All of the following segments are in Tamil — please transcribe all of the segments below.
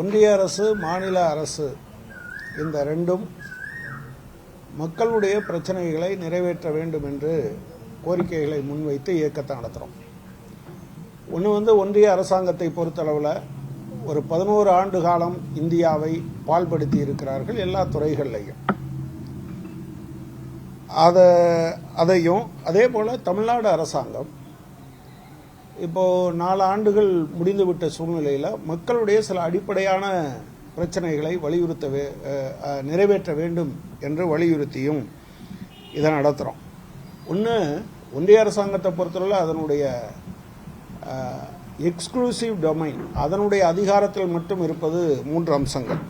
ஒன்றிய அரசு மாநில அரசு இந்த ரெண்டும் மக்களுடைய பிரச்சனைகளை நிறைவேற்ற வேண்டும் என்று கோரிக்கைகளை முன்வைத்து இயக்கத்தை நடத்துகிறோம். ஒன்று ஒன்றிய அரசாங்கத்தை பொறுத்தளவில் ஒரு 11 ஆண்டு காலம் இந்தியாவை பால்படுத்தி இருக்கிறார்கள் எல்லா துறைகள்லையும். அதையும் அதே போல் தமிழ்நாடு அரசாங்கம் இப்போ 4 ஆண்டுகள் முடிந்துவிட்ட சூழ்நிலையில் மக்களுடைய சில அடிப்படையான பிரச்சனைகளை நிறைவேற்ற வேண்டும் என்று வலியுறுத்தியும் இதை நடத்துகிறோம். ஒன்று, ஒன்றிய அரசாங்கத்தை பொறுத்தவரை அதனுடைய எக்ஸ்க்ளூசிவ் டொமைன், அதனுடைய அதிகாரத்தில் மட்டும் இருப்பது 3 அம்சங்கள்.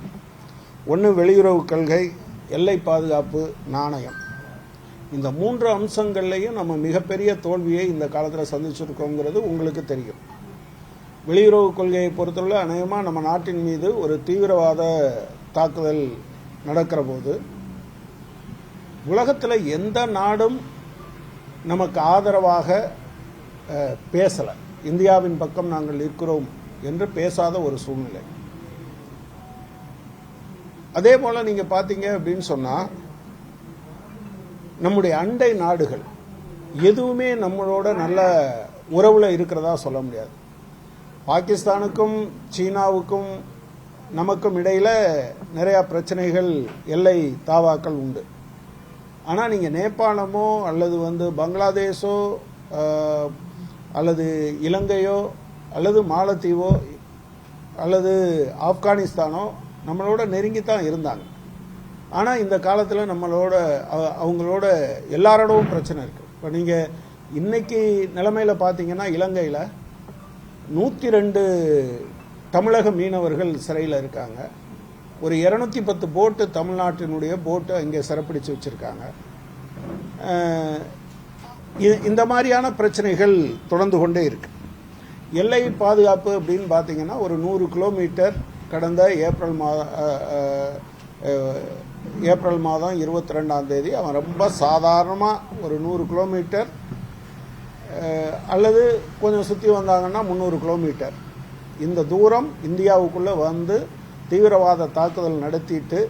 ஒன்று வெளியுறவு கொள்கை, எல்லை பாதுகாப்பு, நாணயம். இந்த 3 அம்சங்கள்லையும் நம்ம மிகப்பெரிய தோல்வியை இந்த காலத்தில் சந்திச்சிருக்கோங்கிறது உங்களுக்கு தெரியும். வெளியுறவு கொள்கையை பொறுத்தவரை அநேகமாக நம்ம நாட்டின் மீது ஒரு தீவிரவாத தாக்குதல் நடக்கிற போது உலகத்தில் எந்த நாடும் நமக்கு ஆதரவாக பேசலை. இந்தியாவின் பக்கம் நாங்கள் இருக்கிறோம் என்று பேசாத ஒரு சூழ்நிலை. அதே போல் நீங்கள் பார்த்தீங்க அப்படின்னு சொன்னால் நம்முடைய அண்டை நாடுகள் எதுவுமே நம்மளோட நல்ல உறவில் இருக்கிறதா சொல்ல முடியாது. பாகிஸ்தானுக்கும் சீனாவுக்கும் நமக்கும் இடையில் நிறையா பிரச்சனைகள், எல்லை தாவாக்கள் உண்டு. ஆனால் நீங்கள் நேபாளமோ அல்லது பங்களாதேஷோ அல்லது இலங்கையோ அல்லது மாலத்தீவோ அல்லது ஆப்கானிஸ்தானோ நம்மளோட நெருங்கித்தான் இருந்தாங்க. ஆனால் இந்த காலத்தில் அவங்களோட எல்லாரோடவும் பிரச்சனை இருக்குது. இப்போ நீங்கள் இன்னைக்கு நிலைமையில் பார்த்தீங்கன்னா இலங்கையில் 102 தமிழக மீனவர்கள் சிறையில் இருக்காங்க. ஒரு 210 போட்டு தமிழ்நாட்டினுடைய போட்டு இங்கே சிறப்பிடிச்சு வச்சுருக்காங்க. இந்த மாதிரியான பிரச்சனைகள் தொடர்ந்து கொண்டே இருக்கு. எல்லை பாதுகாப்பு அப்படின்னு பார்த்தீங்கன்னா ஒரு 100 கிலோமீட்டர் கடந்த ஏப்ரல் மாதம் 22ஆம் தேதி அவன் ரொம்ப சாதாரணமாக ஒரு 100 கிலோமீட்டர் அல்லது கொஞ்சம் சுற்றி வந்தாங்கன்னா 300 கிலோமீட்டர் இந்த தூரம் இந்தியாவுக்குள்ளே வந்து தீவிரவாத தாக்குதல் நடத்திட்டு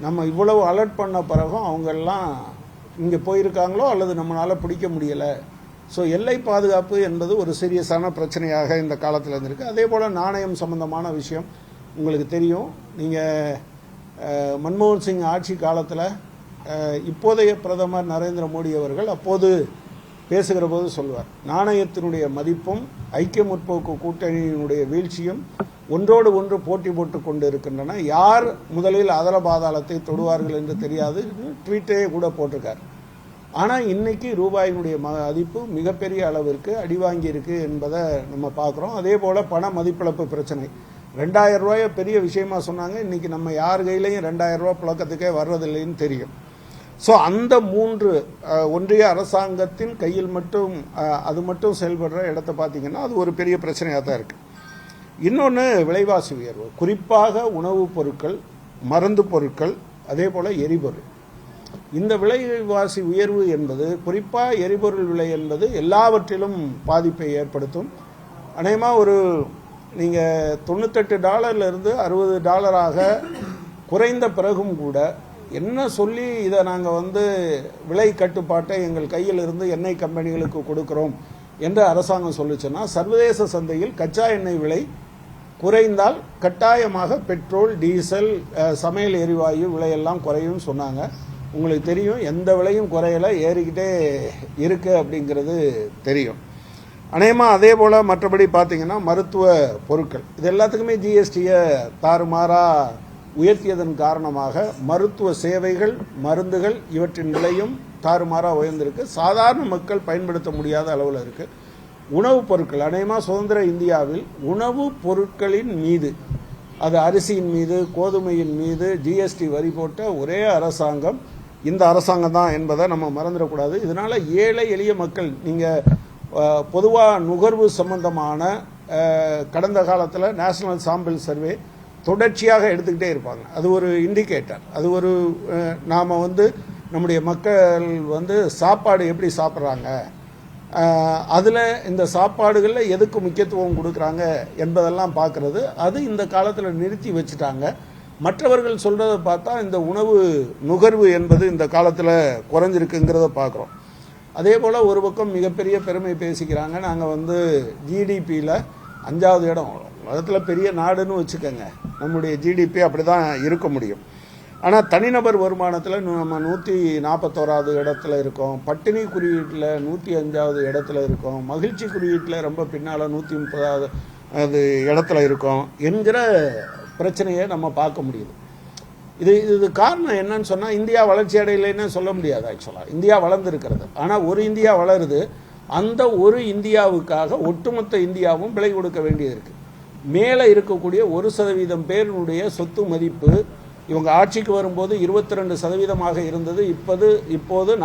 நம்ம இவ்வளவு அலர்ட் பண்ண பிறகும் அவங்கெல்லாம் இங்கே போயிருக்காங்களோ அல்லது நம்மளால் பிடிக்க முடியலை. ஸோ எல்லை பாதுகாப்பு என்பது ஒரு சீரியஸான பிரச்சனையாக இந்த காலத்தில் இருந்திருக்கு. அதே போல் நாணயம் சம்பந்தமான விஷயம் உங்களுக்கு தெரியும். நீங்கள் மன்மோகன் சிங் ஆட்சி காலத்தில் இப்போதைய பிரதமர் நரேந்திர மோடி அவர்கள் அப்போது பேசுகிற போது சொல்வார், நாணயத்தினுடைய மதிப்பும் ஐக்கிய முற்போக்கு கூட்டணியினுடைய வீழ்ச்சியும் ஒன்றோடு ஒன்று போட்டி போட்டு கொண்டு இருக்கின்றன. யார் முதலில் அதல பாதாளத்தை தொடுவார்கள் என்று தெரியாது ட்வீட்டே கூட போட்டிருக்கார். ஆனால் இன்னைக்கு ரூபாயினுடைய மதிப்பு மிகப்பெரிய அளவிற்கு அடிவாங்கி இருக்கு என்பதை நம்ம பார்க்குறோம். அதே போல் பண மதிப்பிழப்பு பிரச்சனை 2000 ரூபாயை பெரிய விஷயமா சொன்னாங்க. இன்னைக்கு நம்ம யார் கையிலையும் 2000 ரூபாய் புழக்கத்துக்கே வர்றதில்லைன்னு தெரியும். ஸோ அந்த 3 ஒன்றிய அரசாங்கத்தின் கையில் மட்டும் செயல்படுற இடத்த பார்த்தீங்கன்னா அது ஒரு பெரிய பிரச்சனையாக தான் இருக்குது. இன்னொன்று விலைவாசி உயர்வு, குறிப்பாக உணவுப் பொருட்கள், மருந்து பொருட்கள், அதே போல் எரிபொருள். இந்த விலைவாசி உயர்வு என்பது, குறிப்பாக எரிபொருள் விலை என்பது எல்லாவற்றிலும் பாதிப்பை ஏற்படுத்தும். அநேகமாக நீங்கள் $98 $60 குறைந்த பிறகும் கூட என்ன சொல்லி இதை நாங்கள் விலை கட்டுப்பாட்டை எங்கள் கையில் இருந்து எண்ணெய் கம்பெனிகளுக்கு கொடுக்கிறோம் என்று அரசாங்கம் சொல்லிச்சுன்னா, சர்வதேச சந்தையில் கச்சா எண்ணெய் விலை குறைந்தால் கட்டாயமாக பெட்ரோல், டீசல், சமையல் எரிவாயு விலையெல்லாம் குறையும் சொன்னாங்க. உங்களுக்கு தெரியும், எந்த விலையும் குறையலை, ஏறிக்கிட்டே இருக்கு அப்படிங்கிறது தெரியும். அநேகமாக அதே போல் மற்றபடி பார்த்தீங்கன்னா மருத்துவ பொருட்கள் இது எல்லாத்துக்குமே ஜிஎஸ்டியை தாறுமாறாக உயர்த்தியதன் காரணமாக மருத்துவ சேவைகள், மருந்துகள் இவற்றின் விலையும் தாறுமாறாக உயர்ந்திருக்கு. சாதாரண மக்கள் பயன்படுத்த முடியாத அளவில் இருக்குது. உணவுப் பொருட்கள், அநேகமாக சுதந்திர இந்தியாவில் உணவுப் பொருட்களின் மீது, அது அரிசியின் மீது, கோதுமையின் மீது ஜிஎஸ்டி வரி போட்ட ஒரே அரசாங்கம் இந்த அரசாங்கம் தான் என்பதை நம்ம மறந்துடக்கூடாது. இதனால் ஏழை எளிய மக்கள், நீங்கள் பொதுவாக நுகர்வு சம்பந்தமான கடந்த காலத்தில் நேஷனல் சாம்பிள் சர்வே தொடர்ச்சியாக எடுத்துக்கிட்டே இருப்பாங்க. அது ஒரு இண்டிகேட்டர். அது நாம் நம்முடைய மக்கள் சாப்பாடு எப்படி சாப்பிட்றாங்க, அதில் இந்த சாப்பாடுகளில் எதுக்கு முக்கியத்துவம் கொடுக்குறாங்க என்பதெல்லாம் பார்க்குறது, அது இந்த காலத்தில் நிறுத்தி வச்சுட்டாங்க. மற்றவர்கள் சொல்கிறத பார்த்தா இந்த உணவு நுகர்வு என்பது இந்த காலத்தில் குறைஞ்சிருக்குங்கிறத பார்க்குறோம். அதே போல் ஒரு பக்கம் மிகப்பெரிய பெருமை பேசிக்கிறாங்க, நாங்கள் ஜிடிபியில் 5வது இடம், உலகத்தில் பெரிய நாடுன்னு வச்சுக்கோங்க, நம்முடைய ஜிடிபி அப்படி தான் இருக்க முடியும். ஆனால் தனிநபர் வருமானத்தில் நம்ம 141வது இடத்துல இருக்கோம், பட்டினி குறியீட்டில் 105வது இடத்துல இருக்கோம், மகிழ்ச்சி குறியீட்டில் ரொம்ப பின்னால் 130வது இடத்துல இருக்கோம் என்கிற பிரச்சனையை நம்ம பார்க்க முடியுது. இது காரணம் என்னன்னு சொன்னால், இந்தியா வளர்ச்சி அடையலைன்னு சொல்ல முடியாது. ஆக்சுவலாக இந்தியா வளர்ந்துருக்கிறது, ஆனால் ஒரு இந்தியா வளருது, அந்த ஒரு இந்தியாவுக்காக ஒட்டுமொத்த இந்தியாவும் விலை கொடுக்க வேண்டியது இருக்குது. மேலே இருக்கக்கூடிய 1% பேருடைய சொத்து மதிப்பு இவங்க ஆட்சிக்கு வரும்போது 22% இருந்தது, இப்போது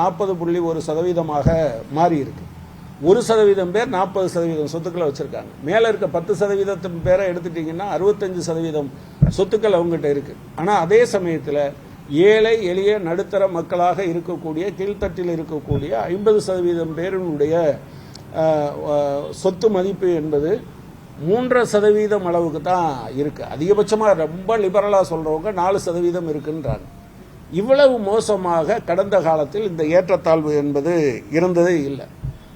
40.1% மாறி இருக்கு. 1% பேர் 40% சொத்துக்களை வச்சிருக்காங்க. மேலே இருக்க 10% பேரை எடுத்துட்டீங்கன்னா 65% சொத்துக்கள் அவங்ககிட்ட இருக்கு. ஆனால் அதே சமயத்தில் ஏழை எளிய நடுத்தர மக்களாக இருக்கக்கூடிய கீழ்த்தட்டில் இருக்கக்கூடிய 50% பேருடைய சொத்து மதிப்பு என்பது 3% அளவுக்கு தான் இருக்கு. அதிகபட்சமாக ரொம்ப லிபரலாக சொல்றவங்க 4% இருக்குன்றாங்க. இவ்வளவு மோசமாக கடந்த காலத்தில் இந்த ஏற்றத்தாழ்வு என்பது இருந்ததே இல்லை.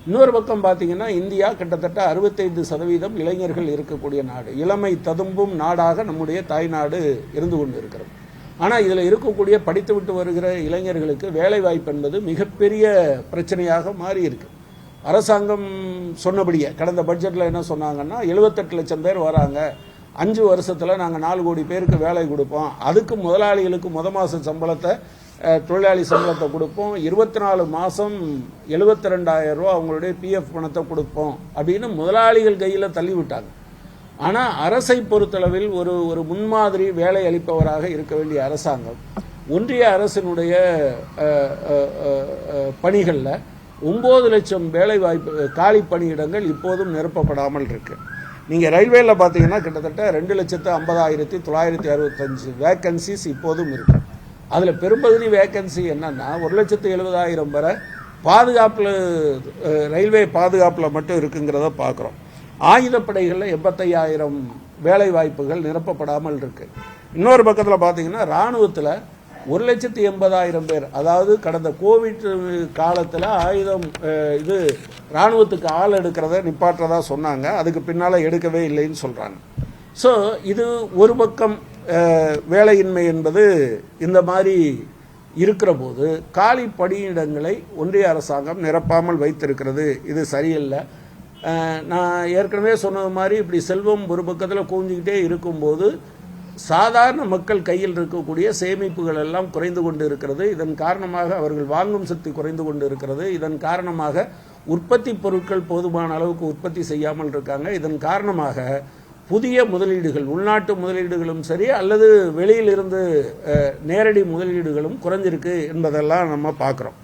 இன்னொரு பக்கம் பார்த்தீங்கன்னா, இந்தியா கிட்டத்தட்ட 65% இளைஞர்கள் இருக்கக்கூடிய நாடு, இளமை ததும்பும் நாடாக நம்முடைய தாய்நாடு இருந்து கொண்டு இருக்கிறது. ஆனால் இதில் இருக்கக்கூடிய படித்துவிட்டு வருகிற இளைஞர்களுக்கு வேலை வாய்ப்பு என்பது மிகப்பெரிய பிரச்சனையாக மாறி இருக்கு. அரசாங்கம் சொன்னபடியே கடந்த பட்ஜெட்டில் என்ன சொன்னாங்கன்னா, 78 லட்சம் பேர் வராங்க, 5 வருஷத்தில் நாங்கள் 4 கோடி பேருக்கு வேலை கொடுப்போம், அதுக்கு முதலாளிகளுக்கு மாத சம்பளத்தை தொழிலாளி சம்பளத்தை கொடுப்போம், 24 மாதம் 72,000 ரூபா அவங்களுடைய பிஎஃப் பணத்தை கொடுப்போம் அப்படின்னு முதலாளிகள் கையில் தள்ளிவிட்டாங்க. ஆனால் அரசை பொறுத்தளவில் ஒரு முன்மாதிரி வேலை அளிப்பவராக இருக்க வேண்டிய அரசாங்கம் ஒன்றிய அரசினுடைய பணிகளில் 9 லட்சம் வேலை வாய்ப்பு காலி பணியிடங்கள் இப்போதும் நிரப்பப்படாமல் இருக்கு. நீங்கள் ரயில்வேல பார்த்தீங்கன்னா கிட்டத்தட்ட 2,50,965 வேக்கன்சிஸ் இப்போதும் இருக்கு. அதில் பெரும்பகுதி வேக்கன்சி என்னன்னா 1,70,000 வரை பாதுகாப்பில், ரயில்வே பாதுகாப்பில் மட்டும் இருக்குங்கிறத பார்க்குறோம். ஆயுதப்படைகளில் 85,000 வேலை வாய்ப்புகள் நிரப்பப்படாமல் இருக்கு. இன்னொரு பக்கத்தில் பார்த்தீங்கன்னா இராணுவத்தில் 1,80,000 பேர், அதாவது கடந்த கோவிட் காலத்தில் இராணுவத்துக்கு ஆள் எடுக்கிறத நிப்பாற்றதா சொன்னாங்க, அதுக்கு பின்னால் எடுக்கவே இல்லைன்னு சொல்கிறாங்க. ஸோ இது ஒரு பக்கம் வேலையின்மை என்பது இந்த மாதிரி இருக்கிற போது காலி பணியிடங்களை ஒன்றிய அரசாங்கம் நிரப்பாமல் வைத்திருக்கிறது, இது சரியில்லை. நான் ஏற்கனவே சொன்னது மாதிரி இப்படி செல்வம் ஒரு பக்கத்தில் குவிஞ்சிக்கிட்டே இருக்கும்போது சாதாரண மக்கள் கையில் இருக்கக்கூடிய சேமிப்புகள் எல்லாம் குறைந்து கொண்டு இருக்கிறது. இதன் காரணமாக அவர்கள் வாங்கும் சக்தி குறைந்து கொண்டு இருக்கிறது. இதன் காரணமாக உற்பத்தி பொருட்கள் போதுமான அளவுக்கு உற்பத்தி செய்யாமல் இருக்காங்க. இதன் காரணமாக புதிய முதலீடுகள், உள்நாட்டு முதலீடுகளும் சரி அல்லது வெளியிலிருந்து நேரடி முதலீடுகளும் குறைஞ்சிருக்கு என்பதெல்லாம் நம்ம பார்க்குறோம்.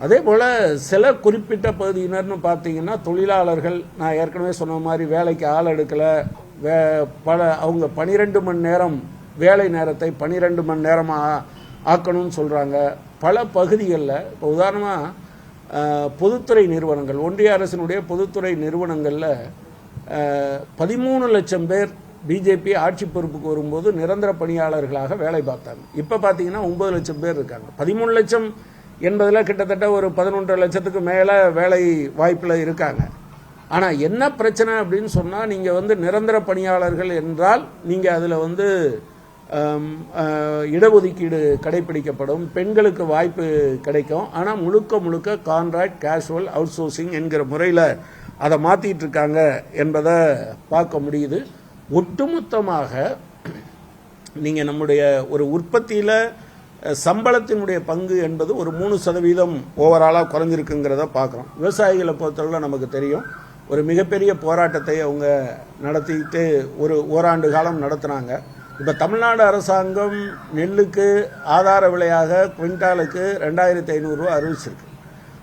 அதே போல் சில குறிப்பிட்ட பகுதியினர்னு பார்த்தீங்கன்னா தொழிலாளர்கள், நான் ஏற்கனவே சொன்ன மாதிரி வேலைக்கு ஆள் எடுக்கலை, அவங்க 12 மணி நேரம் வேலை நேரத்தை 12 மணி நேரமாக ஆக்கணும்னு சொல்கிறாங்க. பல பகுதிகளில் இப்போ உதாரணமாக பொதுத்துறை நிறுவனங்கள், ஒன்றிய அரசினுடைய பொதுத்துறை நிறுவனங்களில் 13 லட்சம் பேர் பிஜேபி ஆட்சி பொறுப்புக்கு வரும்போது நிரந்தர பணியாளர்களாக வேலை பார்த்தாங்க. இப்போ பார்த்தீங்கன்னா 9 லட்சம் பேர் இருக்காங்க. 13 லட்சம் என்பதில் கிட்டத்தட்ட ஒரு 11 லட்சத்துக்கு மேலே வேலை வாய்ப்பில் இருக்காங்க. ஆனால் என்ன பிரச்சனை அப்படின்னு சொன்னால், நீங்கள் நிரந்தர பணியாளர்கள் என்றால் நீங்கள் அதில் இடஒதுக்கீடு கடைபிடிக்கப்படும், பெண்களுக்கு வாய்ப்பு கிடைக்கும். ஆனால் முழுக்க முழுக்க கான்ட்ராக்ட், கேஷுவல், அவுட் சோர்சிங் என்கிற முறையில் அதை மாற்றிட்டு இருக்காங்க என்பதை பார்க்க முடியுது. ஒட்டுமொத்தமாக நீங்கள் நம்முடைய ஒரு உற்பத்தியில் சம்பளத்தினுடைய பங்கு என்பது ஒரு 3% ஓவராலாக குறைஞ்சிருக்குங்கிறத பார்க்குறோம். விவசாயிகளை பொறுத்தவரை நமக்கு தெரியும், ஒரு மிகப்பெரிய போராட்டத்தை அவங்க நடத்திட்டு ஓராண்டு காலம் நடத்துனாங்க. இப்போ தமிழ்நாடு அரசாங்கம் நெல்லுக்கு ஆதார விலையாக குவிண்டாலுக்கு 2,500 ரூபா அறிவிச்சிருக்கு.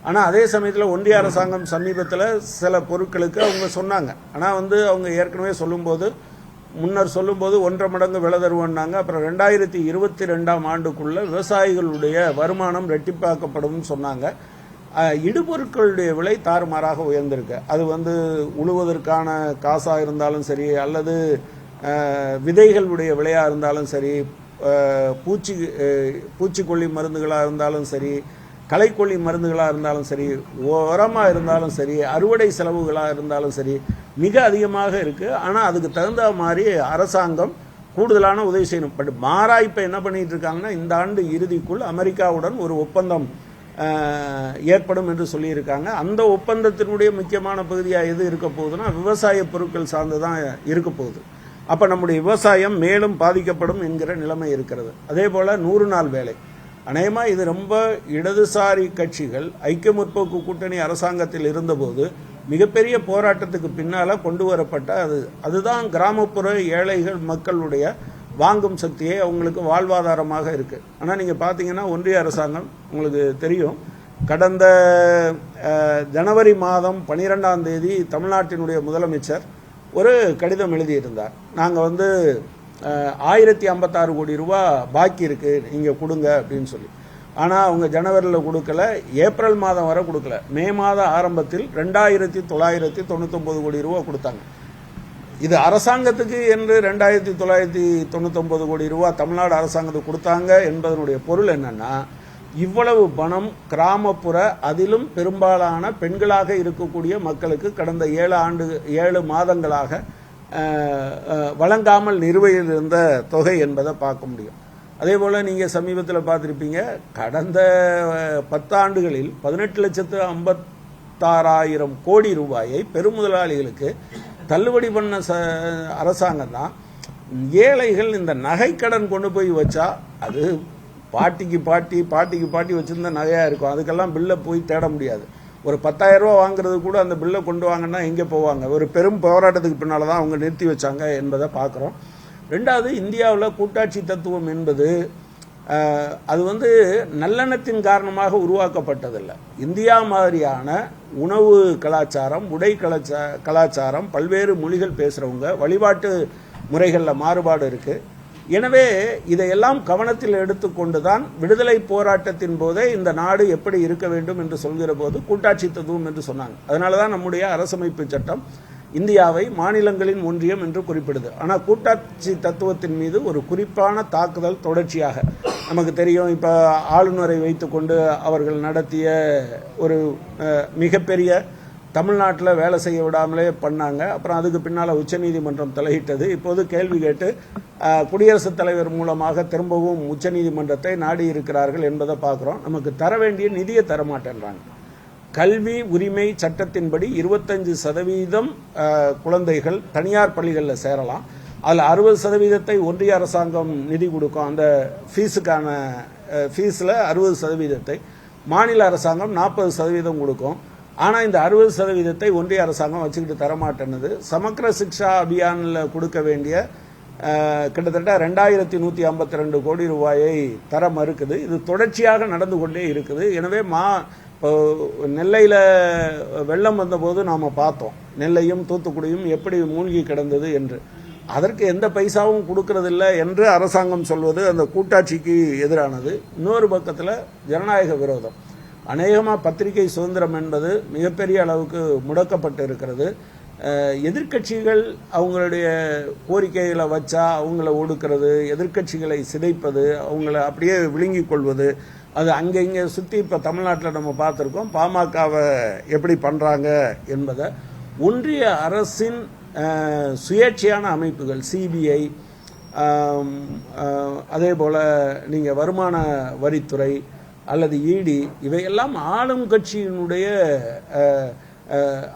ஆனால் அதே சமயத்தில் ஒன்றிய அரசாங்கம் சமீபத்தில் சில பொருட்களுக்கு அவங்க சொன்னாங்க. ஆனால் அவங்க ஏற்கனவே முன்னர் சொல்லும்போது 1.5 மடங்கு விலை தருவோன்னாங்க. அப்புறம் 2022 ஆண்டுக்குள்ள விவசாயிகளுடைய வருமானம் ரெட்டிப்பாக்கப்படும் சொன்னாங்க. இடுபொருட்களுடைய விலை தாறுமாறாக உயர்ந்திருக்கு. அது உழுவதற்கான காசாக இருந்தாலும் சரி, அல்லது விதைகளுடைய விலையாக இருந்தாலும் சரி, பூச்சிக்கொல்லி மருந்துகளாக இருந்தாலும் சரி, களைக்கொல்லி மருந்துகளாக இருந்தாலும் சரி, உரமாக இருந்தாலும் சரி, அறுவடை செலவுகளாக இருந்தாலும் சரி, மிக அதிகமாக இருக்குது. ஆனால் அதுக்கு தகுந்த மாதிரி அரசாங்கம் கூடுதலான உதவி செய்யணும். பட் மாறா இப்போ என்ன பண்ணிட்டு இருக்காங்கன்னா, இந்த ஆண்டு இறுதிக்குள் அமெரிக்காவுடன் ஒரு ஒப்பந்தம் ஏற்படும் என்று சொல்லியிருக்காங்க. அந்த ஒப்பந்தத்தினுடைய முக்கியமான பகுதியாக எது இருக்க போகுதுன்னா, விவசாய பொருட்கள் சார்ந்து தான் இருக்க போகுது. அப்போ நம்முடைய விவசாயம் மேலும் பாதிக்கப்படும் என்கிற நிலைமை இருக்கிறது. அதே போல் 100 நாள் வேலை, அநேகமாக இது ரொம்ப இடதுசாரி கட்சிகள் ஐக்கிய முற்போக்கு கூட்டணி அரசாங்கத்தில் இருந்தபோது மிகப்பெரிய போராட்டத்துக்கு பின்னால் கொண்டு வரப்பட்ட அதுதான் கிராமப்புற ஏழைகள் மக்களுடைய வாங்கும் சக்தியை அவங்களுக்கு வாழ்வாதாரமாக இருக்குது. ஆனால் நீங்கள் பார்த்தீங்கன்னா ஒன்றிய அரசாங்கம் உங்களுக்கு தெரியும், கடந்த ஜனவரி மாதம் 12ஆம் தேதி தமிழ்நாட்டினுடைய முதலமைச்சர் ஒரு கடிதம் எழுதியிருந்தார். நாங்கள் 1056 கோடி ரூபா பாக்கி இருக்குது, நீங்கள் கொடுங்க அப்படின்னு சொல்லி. ஆனால் அவங்க ஜனவரியில் கொடுக்கல, ஏப்ரல் மாதம் வரை கொடுக்கல. மே மாத ஆரம்பத்தில் 2999 கோடி ரூபா கொடுத்தாங்க. இது அரசாங்கத்துக்கு என்று 2999 கோடி ரூபா தமிழ்நாடு அரசாங்கத்துக்கு கொடுத்தாங்க என்பதனுடைய பொருள் என்னன்னா, இவ்வளவு பணம் கிராமப்புற அதிலும் பெரும்பாலான பெண்களாக இருக்கக்கூடிய மக்களுக்கு கடந்த 7 மாதங்களாக வழங்காமல் நிலுவையில் இருந்த தொகை என்பதை பார்க்க முடியும். அதே போல் நீங்கள் சமீபத்தில் பார்த்துருப்பீங்க, கடந்த 10 ஆண்டுகளில் 18,56,000 கோடி ரூபாயை பெருமுதலாளிகளுக்கு தள்ளுபடி பண்ண அரசாங்கம் தான். ஏழைகள் இந்த நகைக்கடன் கொண்டு போய் வச்சா அது பாட்டிக்கு பாட்டி வச்சிருந்த நகையாக இருக்கும். அதுக்கெல்லாம் பில்லை போய் தேட முடியாது. ஒரு 10,000 ரூபா வாங்குறது கூட அந்த பில்லை கொண்டு வாங்கன்னா எங்கே போவாங்க? ஒரு பெரும் போராட்டத்துக்கு பின்னால் தான் அவங்க நிறுத்தி வச்சாங்க என்பதை பார்க்குறோம். ரெண்டாவது, இந்தியாவில் கூட்டாட்சி தத்துவம் என்பது அது நல்லெண்ணத்தின் காரணமாக உருவாக்கப்பட்டதில்லை. இந்தியா மாதிரியான உணவு கலாச்சாரம், உடை கலாச்சாரம், பல்வேறு மொழிகள் பேசுகிறவங்க, வழிபாட்டு முறைகளில் மாறுபாடு இருக்குது. எனவே இதையெல்லாம் கவனத்தில் எடுத்துக்கொண்டு தான் விடுதலை போராட்டத்தின் போதே இந்த நாடு எப்படி இருக்க வேண்டும் என்று சொல்கிற போது கூட்டாட்சி தத்துவம் என்று சொன்னாங்க. அதனால தான் நம்முடைய அரசமைப்பு சட்டம் இந்தியாவை மாநிலங்களின் ஒன்றியம் என்று குறிப்பிடுது. ஆனால் கூட்டாட்சி தத்துவத்தின் மீது ஒரு குறிப்பான தாக்குதல் தொடர்ச்சியாக நமக்கு தெரியும். இப்போ ஆளுநரை வைத்துக்கொண்டு அவர்கள் நடத்திய ஒரு மிகப்பெரிய தமிழ்நாட்டில் வேலை செய்ய விடாமலே பண்ணாங்க. அப்புறம் அதுக்கு பின்னால் உச்சநீதிமன்றம் தலையிட்டது. இப்போது கேள்வி கேட்டு குடியரசுத் தலைவர் மூலமாக திரும்பவும் உச்சநீதிமன்றத்தை நாடி இருக்கிறார்கள் என்பதை பார்க்குறோம். நமக்கு தர வேண்டிய நிதியை தரமாட்டேன்றாங்க. கல்வி உரிமை சட்டத்தின்படி 25% குழந்தைகள் தனியார் பள்ளிகளில் சேரலாம். அதில் 60% ஒன்றிய அரசாங்கம் நிதி கொடுக்கும். அந்த ஃபீஸுக்கான ஃபீஸில் 60% மாநில அரசாங்கம் 40% கொடுக்கும். ஆனால் இந்த 60% ஒன்றிய அரசாங்கம் வச்சுக்கிட்டு தரமாட்டேன்னுது. சமக்கர சிக்ஷா அபியானில் கொடுக்க வேண்டிய கிட்டத்தட்ட 2152 கோடி ரூபாயை தர மறுக்குது. இது தொடர்ச்சியாக நடந்து கொண்டே இருக்குது. எனவே நெல்லையில் வெள்ளம் வந்தபோது நாம் பார்த்தோம், நெல்லையும் தூத்துக்குடியும் எப்படி மூழ்கி கிடந்தது என்று. அதற்கு எந்த பைசாவும் கொடுக்கறதில்லை என்று அரசாங்கம் சொல்வது அந்த கூட்டாட்சிக்கு எதிரானது. இன்னொரு பக்கத்தில் ஜனநாயக விரோதம். அநேகமாக பத்திரிகை சுதந்திரம் என்பது மிகப்பெரிய அளவுக்கு முடக்கப்பட்டு இருக்கிறது. எதிர்க்கட்சிகள் அவங்களுடைய கோரிக்கைகளை வச்சா அவங்கள ஒடுக்கிறது, எதிர்க்கட்சிகளை சிதைப்பது, அவங்கள அப்படியே விழுங்கி கொள்வது, அது அங்கே இங்கே சுற்றி இப்போ தமிழ்நாட்டில் நம்ம பார்த்துருக்கோம். பாமகவை எப்படி பண்ணுறாங்க என்பதை ஒன்றிய அரசின் சுயேட்சையான அமைப்புகள், சிபிஐ, அதே போல் நீங்கள் வருமான வரித்துறை அல்லது இடி, இவையெல்லாம் ஆளும் கட்சியினுடைய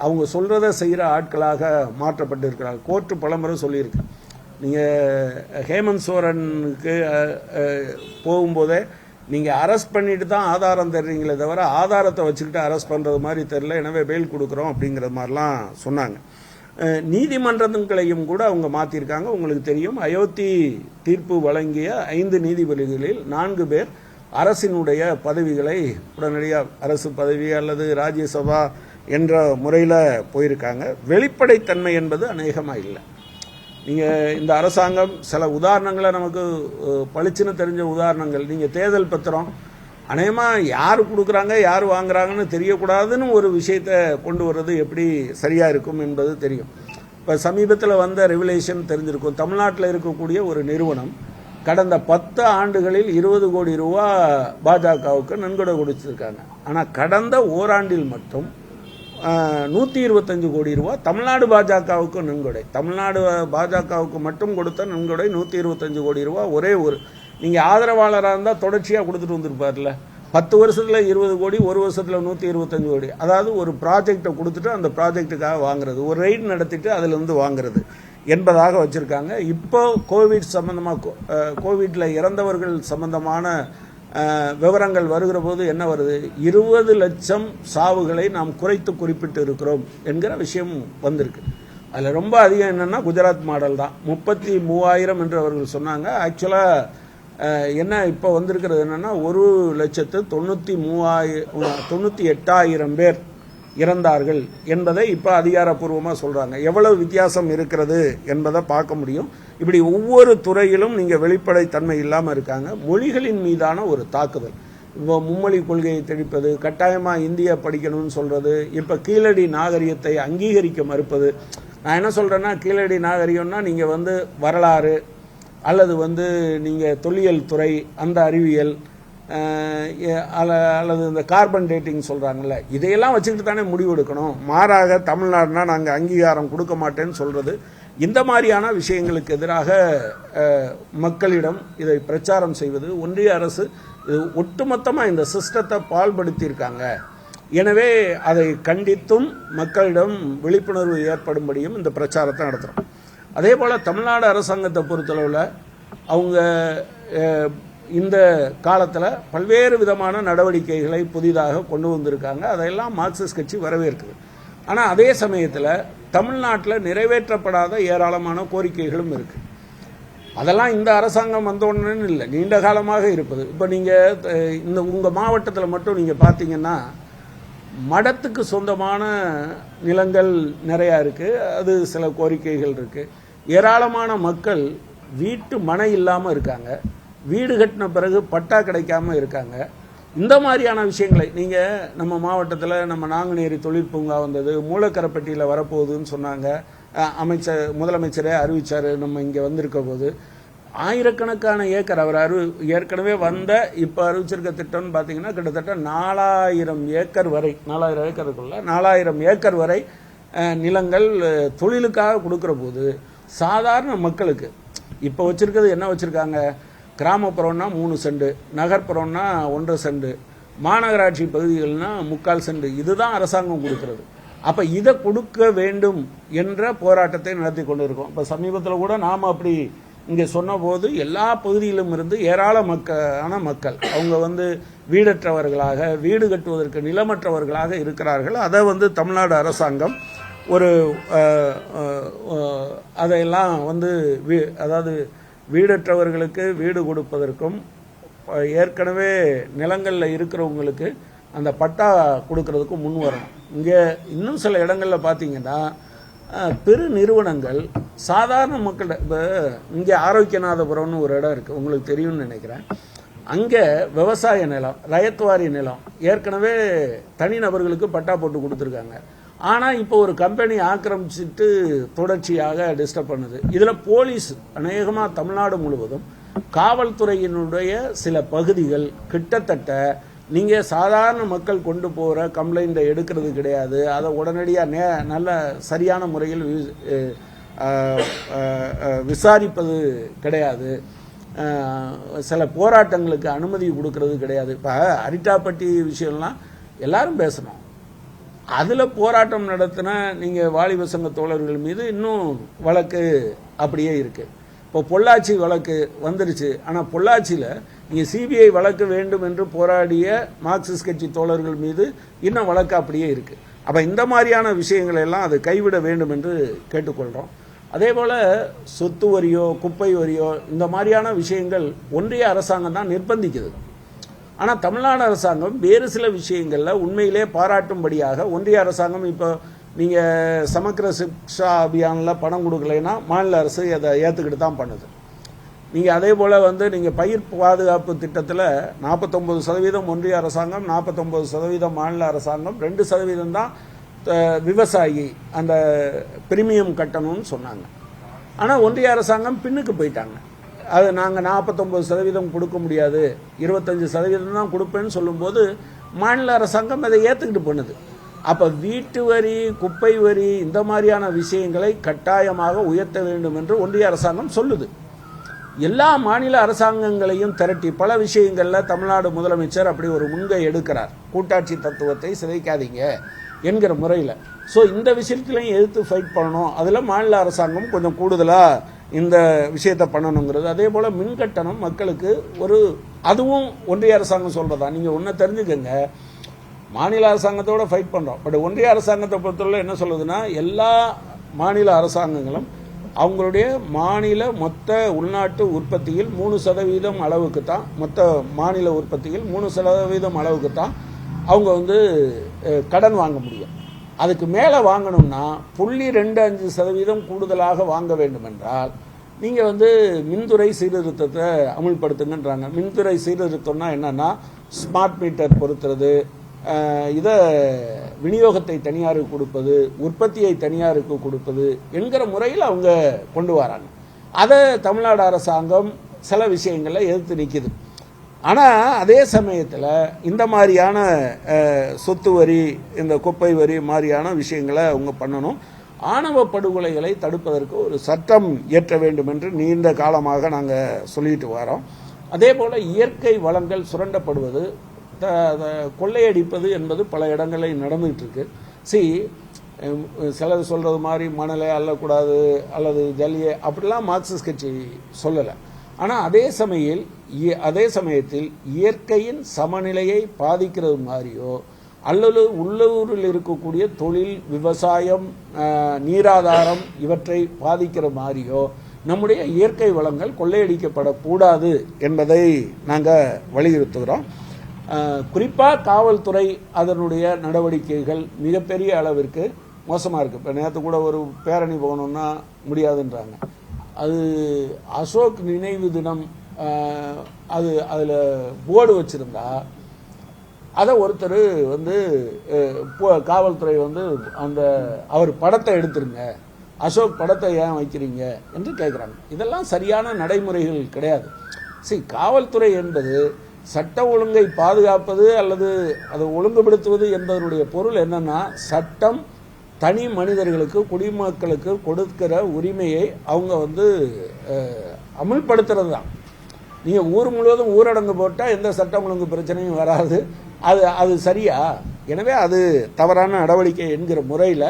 அவங்க சொல்கிறத செய்கிற ஆட்களாக மாற்றப்பட்டு இருக்கிறார்கள். கோர்ட்டு பலமுறை சொல்லியிருக்கு. நீங்கள் ஹேமந்த் சோரனுக்கு போகும்போதே நீங்கள் அரெஸ்ட் பண்ணிட்டு தான் ஆதாரம் தர்றீங்களே தவிர ஆதாரத்தை வச்சுக்கிட்டு அரெஸ்ட் பண்ணுறது மாதிரி தெரில, எனவே பெயில் கொடுக்குறோம் அப்படிங்கிற மாதிரிலாம் சொன்னாங்க. நீதிமன்றங்களையும் கூட அவங்க மாற்றிருக்காங்க. உங்களுக்கு தெரியும், அயோத்தி தீர்ப்பு வழங்கிய 5 நீதிபதிகளில் 4 பேர் அரசினுடைய பதவிகளை உடனடியாக அரசு பதவி அல்லது ராஜ்யசபா என்ற முறையில் போயிருக்காங்க. வெளிப்படைத்தன்மை என்பது அநேகமாக இல்லை. நீங்கள் இந்த அரசாங்கம் சில உதாரணங்களை நமக்கு பளிச்சுன்னு தெரிஞ்ச உதாரணங்கள், நீங்கள் தேர்தல் பத்திரம் அநேகமாக யார் கொடுக்குறாங்க யார் வாங்குறாங்கன்னு தெரியக்கூடாதுன்னு ஒரு விஷயத்தை கொண்டு வர்றது எப்படி சரியாக இருக்கும் என்பது தெரியும். இப்போ சமீபத்தில் வந்த ரெவலேஷன் தெரிஞ்சிருக்கும். தமிழ்நாட்டில் இருக்கக்கூடிய ஒரு நிறுவனம் கடந்த 10 ஆண்டுகளில் 20 கோடி ரூபா பாஜகவுக்கு நன்கொடை கொடுத்துருக்காங்க. ஆனால் கடந்த ஓராண்டில் மட்டும் 125 கோடி ரூபா தமிழ்நாடு பாஜகவுக்கு நன்கொடை. தமிழ்நாடு பாஜகவுக்கு மட்டும் கொடுத்த நன்கொடை 125 கோடி ரூபா. ஒரே ஒரு நீங்கள் ஆதரவாளராக இருந்தால் தொடர்ச்சியாக கொடுத்துட்டு வந்திருப்பார்ல. 10 வருஷத்தில் 20 கோடி, ஒரு வருஷத்தில் 125 கோடி. அதாவது ஒரு ப்ராஜெக்டை கொடுத்துட்டு அந்த ப்ராஜெக்டுக்காக வாங்குறது, ஒரு ரைடு நடத்திட்டு அதிலிருந்து வாங்குறது என்பதாக வச்சுருக்காங்க. இப்போ கோவிட் சம்பந்தமாக, கோவிட்ல இறந்தவர்கள் சம்பந்தமான விவரங்கள் வருகிற போது என்ன வருது, 20 லட்சம் சாவுகளை நாம் குறைத்து குறிப்பிட்டு இருக்கிறோம் என்கிற விஷயம் வந்திருக்கு. அதில் ரொம்ப அதிகம் என்னென்னா குஜராத் மாடல் தான். 33,000 என்று அவர்கள் சொன்னாங்க. ஆக்சுவலாக என்ன இப்போ வந்திருக்கிறது என்னென்னா 1,93,98,000 பேர் இறந்தார்கள் என்பதை இப்போ அதிகாரப்பூர்வமாக சொல்கிறாங்க. எவ்வளவு வித்தியாசம் இருக்கிறது என்பதை பார்க்க முடியும். இப்படி ஒவ்வொரு துறையிலும் நீங்கள் வெளிப்படைத்தன்மை இல்லாமல் இருக்காங்க. மொழிகளின் மீதான ஒரு தாக்குதல், இப்போ மும்மொழி கொள்கையை தெளிப்பது, கட்டாயமாக இந்தியா படிக்கணும்னு சொல்கிறது, இப்போ கீழடி நாகரிகத்தை அங்கீகரிக்க மறுப்பது. நான் என்ன சொல்கிறேன்னா, கீழடி நாகரிகம்னா நீங்கள் வரலாறு அல்லது நீங்கள் தொல்லியல் துறை, அந்த அறிவியல் அல்லது இந்த கார்பன் டேட்டிங் சொல்கிறாங்கல்ல, இதையெல்லாம் வச்சுக்கிட்டு தானே முடிவெடுக்கணும். மாறாக தமிழ்நாடுனா நாங்கள் அங்கீகாரம் கொடுக்க மாட்டேன்னு சொல்கிறது, இந்த மாதிரியான விஷயங்களுக்கு எதிராக மக்களிடம் இதை பிரச்சாரம் செய்வது, ஒன்றிய அரசு இது ஒட்டுமொத்தமாக இந்த சிஸ்டத்தை பால்படுத்தியிருக்காங்க. எனவே அதை கண்டித்தும் மக்களிடம் விழிப்புணர்வு ஏற்படும்படியும் இந்த பிரச்சாரத்தை நடத்துகிறோம். அதே போல் தமிழ்நாடு அரசாங்கத்தை பொறுத்தளவில் அவங்க இந்த காலத்தில் பல்வேறு விதமான நடவடிக்கைகளை புதிதாக கொண்டு வந்திருக்காங்க. அதையெல்லாம் மார்க்சிஸ்ட் கட்சி வரவேற்குது. ஆனால் அதே சமயத்தில் தமிழ்நாட்டில் நிறைவேற்றப்படாத ஏராளமான கோரிக்கைகளும் இருக்குது. அதெல்லாம் இந்த அரசாங்கம் வந்தோன்னு இல்லை, நீண்ட காலமாக இருப்பது. இப்போ நீங்கள் இந்த உங்கள் மாவட்டத்தில் மட்டும் நீங்கள் பார்த்தீங்கன்னா மடத்துக்கு சொந்தமான நிலங்கள் நிறையா இருக்குது. அது சில கோரிக்கைகள் இருக்குது. ஏராளமான மக்கள் வீட்டு மனை இல்லாமல் இருக்காங்க. வீடு கட்டின பிறகு பட்டா கிடைக்காம இருக்காங்க. இந்த மாதிரியான விஷயங்களை நீங்கள் நம்ம மாவட்டத்தில் நம்ம நாங்குநேரி தொழிற்பூங்கா வந்தது, மூலக்கரைப்பட்டியில் வரப்போகுதுன்னு சொன்னாங்க. முதலமைச்சரே அறிவித்தார். நம்ம இங்கே வந்திருக்க போது ஆயிரக்கணக்கான ஏக்கர் அவர் ஏற்கனவே இப்போ அறிவிச்சிருக்க திட்டம்னு பார்த்தீங்கன்னா கிட்டத்தட்ட 4,000 ஏக்கர் வரை, 4,000 ஏக்கருக்குள்ள 4,000 ஏக்கர் வரை நிலங்கள் தொழிலுக்காக கொடுக்குற போது சாதாரண மக்களுக்கு இப்போ வச்சிருக்கிறது என்ன வச்சுருக்காங்க, கிராமப்புறம்னா 3 சென்ட், நகர்ப்புறம்னா 1.5 சென்ட், மாநகராட்சி பகுதிகள்னா 3/4 சென்ட், இதுதான் அரசாங்கம் கொடுக்கிறது. அப்போ இதை கொடுக்க வேண்டும் என்ற போராட்டத்தை நடத்தி கொண்டு இருக்கோம். இப்போ சமீபத்தில் கூட நாம் அப்படி இங்கே சொன்னபோது எல்லா பகுதியிலும் இருந்து ஏராளமான மக்கள் அவங்க வீடற்றவர்களாக, வீடு கட்டுவதற்கு நிலமற்றவர்களாக இருக்கிறார்கள். அதை தமிழ்நாடு அரசாங்கம் ஒரு அதையெல்லாம் அதாவது வீடற்றவர்களுக்கு வீடு கொடுப்பதற்கும் ஏற்கனவே நிலங்களில் இருக்கிறவங்களுக்கு அந்த பட்டா கொடுக்கறதுக்கும் முன் வரணும். இங்கே இன்னும் சில இடங்களில் பார்த்தீங்கன்னா பெரு நிறுவனங்கள் சாதாரண மக்கள், இப்போ இங்கே ஆரோக்கியநாதபுரம்னு ஒரு இடம் இருக்குது, உங்களுக்கு தெரியும்னு நினைக்கிறேன். அங்கே விவசாய நிலம், ரயத்வாரி நிலம் ஏற்கனவே தனிநபர்களுக்கு பட்டா போட்டு கொடுத்துருக்காங்க. ஆனால் இப்போ ஒரு கம்பெனி ஆக்கிரமிச்சிட்டு தொடர்ச்சியாக டிஸ்டர்ப் பண்ணுது. இதில் போலீஸ் அநேகமாக தமிழ்நாடு முழுவதும் காவல்துறையினுடைய சில பகுதிகள் கிட்டத்தட்ட நீங்கள் சாதாரண மக்கள் கொண்டு போகிற கம்ப்ளைண்ட்டை எடுக்கிறது கிடையாது. அதை உடனடியாக நல்ல சரியான முறையில் விசாரிப்பது கிடையாது. சில போராட்டங்களுக்கு அனுமதி கொடுக்கறது கிடையாது. இப்போ அரிட்டாப்பட்டி விஷயம்லாம் எல்லாரும் பேசணும். அதில் போராட்டம் நடத்தின நீங்கள் வாலிப சங்க தோழர்கள் மீது இன்னும் வழக்கு அப்படியே இருக்குது. இப்போ பொள்ளாச்சி வழக்கு வந்துருச்சு. ஆனால் பொள்ளாச்சியில் நீங்கள் சிபிஐ வழக்கு வேண்டும் என்று போராடிய மார்க்சிஸ்ட் கட்சி தோழர்கள் மீது இன்னும் வழக்கு அப்படியே இருக்குது. அப்போ இந்த மாதிரியான விஷயங்களை எல்லாம் அது கைவிட வேண்டும் என்று கேட்டுக்கொள்கிறோம். அதே போல் சொத்து வரியோ குப்பை வரியோ இந்த மாதிரியான விஷயங்கள் ஒன்றிய அரசாங்கம் தான் நிர்பந்திக்குது. ஆனால் தமிழ்நாடு அரசாங்கம் வேறு சில விஷயங்களில் உண்மையிலே பாராட்டும்படியாக ஒன்றிய அரசாங்கம் இப்போ நீங்கள் சமக்கிர சிக்ஷா அபியானில் பணம் கொடுக்கலைன்னா மாநில அரசு அதை ஏற்றுக்கிட்டு தான் பண்ணுது. நீங்கள் அதே போல் வந்து நீங்கள் பயிர் பாதுகாப்பு திட்டத்தில் 49% ஒன்றிய அரசாங்கம், 49% மாநில அரசாங்கம், 2% தான் விவசாயி அந்த பிரீமியம் கட்டணும்னு சொன்னாங்க. ஆனால் ஒன்றிய அரசாங்கம் பின்னுக்கு போயிட்டாங்க. அது நாங்கள் 49% கொடுக்க முடியாது, 25% தான் கொடுப்பேன்னு சொல்லும்போது மாநில அரசாங்கம் அதை ஏற்றுக்கிட்டு பண்ணுது. அப்போ வீட்டு வரி, குப்பை வரி, இந்த மாதிரியான விஷயங்களை கட்டாயமாக உயர்த்த வேண்டும் என்று ஒன்றிய அரசாங்கம் சொல்லுது. எல்லா மாநில அரசாங்கங்களையும் திரட்டி பல விஷயங்களில் தமிழ்நாடு முதலமைச்சர் அப்படி ஒரு முன்கை எடுக்கிறார். கூட்டாட்சி தத்துவத்தை சிதைக்காதீங்க என்கிற முறையில். ஸோ இந்த விஷயத்திலையும் எதிர்த்து ஃபைட் பண்ணணும். அதில் மாநில அரசாங்கம் கொஞ்சம் கூடுதலாக இந்த விஷயத்தை பண்ணணுங்கிறது. அதே போல் மின்கட்டணம் மக்களுக்கு அதுவும் ஒன்றிய அரசாங்கம் சொல்கிறதா. நீங்கள் ஒன்றை தெரிஞ்சுக்கங்க, மாநில அரசாங்கத்தோட ஃபைட் பண்ணுறோம். பட் ஒன்றிய அரசாங்கத்தை பொறுத்தவரை என்ன சொல்லுதுன்னா, எல்லா மாநில அரசாங்கங்களும் அவங்களுடைய மாநில மொத்த உள்நாட்டு உற்பத்தியில் 3% அளவுக்கு தான், மொத்த மாநில உற்பத்தியில் 3% அளவுக்கு தான் அவங்க வந்து கடன் வாங்க முடியும். அதுக்கு மேலே வாங்கணும்னா 0.25% கூடுதலாக வாங்க வேண்டும் என்றால் நீங்கள் வந்து மின்துறை சீர்திருத்தத்தை அமுல்படுத்துங்கன்றாங்க. மின்துறை சீர்திருத்தம்னா என்னன்னா, ஸ்மார்ட் மீட்டர் பொருத்துறது, இதை விநியோகத்தை தனியாருக்கு கொடுப்பது, உற்பத்தியை தனியாருக்கு கொடுப்பது என்கிற முறையில் அவங்க கொண்டு வராங்க. அதை தமிழ்நாடு அரசாங்கம் சில விஷயங்களில் எதிர்த்து நிற்கிது. ஆனால் அதே சமயத்தில் இந்த மாதிரியான சொத்து வரி, இந்த குப்பை வரி மாதிரியான விஷயங்களை அவங்க பண்ணணும். ஆணவ படுகொலைகளை தடுப்பதற்கு ஒரு சட்டம் இயற்ற வேண்டும் என்று நீண்ட காலமாக நாங்கள் சொல்லிட்டு வரோம். அதே போல் இயற்கை வளங்கள் சுரண்டப்படுவது, கொள்ளையடிப்பது என்பது பல இடங்களில் நடந்துகிட்டு இருக்கு. சிலர் சொல்கிறது மாதிரி மணலை அள்ளக்கூடாது அல்லது ஜல்லியை அப்படிலாம் மார்க்சிஸ்ட் கட்சி சொல்லலை. ஆனால் அதே சமயத்தில் இயற்கையின் சமநிலையை பாதிக்கிறது மாதிரியோ அல்லது உள்ளூரில் இருக்கக்கூடிய தொழில், விவசாயம், நீராதாரம் இவற்றை பாதிக்கிற மாதிரியோ நம்முடைய இயற்கை வளங்கள் கொள்ளையடிக்கப்படக்கூடாது என்பதை நாங்கள் வலியுறுத்துகிறோம். குறிப்பாக காவல்துறை அதனுடைய நடவடிக்கைகள் மிகப்பெரிய அளவிற்கு மோசமாக இருக்குது. இப்போ நேற்று கூட ஒரு பேரணி போகணுன்னா முடியாதுன்றாங்க. அது அசோக் நினைவு தினம், அதில் போர்டு வச்சுருந்தா அதை ஒருத்தர் வந்து காவல்துறை வந்து அவர் படத்தை எடுத்துருங்க, அசோக் படத்தை ஏன் வைக்கிறீங்க என்று கேட்குறாங்க. இதெல்லாம் சரியான நடைமுறைகள் கிடையாது. காவல்துறை என்பது சட்ட ஒழுங்கை பாதுகாப்பது அல்லது அதை ஒழுங்குபடுத்துவது என்பதனுடைய பொருள் என்னன்னா, சட்டம் தனி மனிதர்களுக்கு, குடிமக்களுக்கு கொடுக்கிற உரிமையை அவங்க வந்து அமுல்படுத்துறது தான். நீங்கள் ஊர் முழுவதும் ஊரடங்கு போட்டால் எந்த சட்டம் ஒழுங்கு பிரச்சனையும் வராது. அது சரியா? எனவே அது தவறான நடவடிக்கை என்கிற முறையில்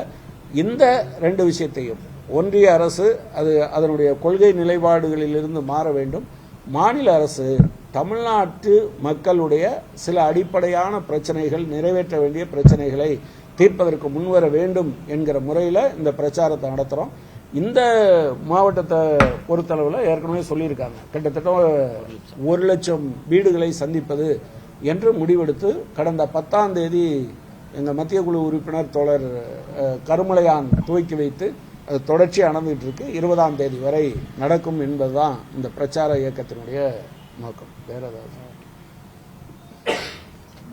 இந்த 2 விஷயத்தையும் ஒன்றிய அரசு அதனுடைய கொள்கை நிலைப்பாடுகளிலிருந்து மாற வேண்டும். மாநில அரசு தமிழ்நாட்டு மக்களுடைய சில அடிப்படையான பிரச்சனைகள், நிறைவேற்ற வேண்டிய பிரச்சனைகளை தீர்ப்பதற்கு முன்வர வேண்டும் என்கிற முறையில் இந்த பிரச்சாரத்தை நடத்துகிறோம். இந்த மாவட்டத்தை பொறுத்தளவில் ஏற்கனவே சொல்லியிருக்காங்க, கிட்டத்தட்ட 1,00,000 வீடுகளை சந்திப்பது என்று முடிவெடுத்து கடந்த 10ஆம் தேதி எங்கள் மத்திய குழு உறுப்பினர் தோழர் கருமலையான் துவக்கி வைத்து அது தொடர்ச்சியாக நடந்துகிட்டு இருக்கு. 20ஆம் தேதி வரை நடக்கும் என்பதுதான் இந்த பிரச்சார இயக்கத்தினுடைய நோக்கம். வேற ஏதாவது?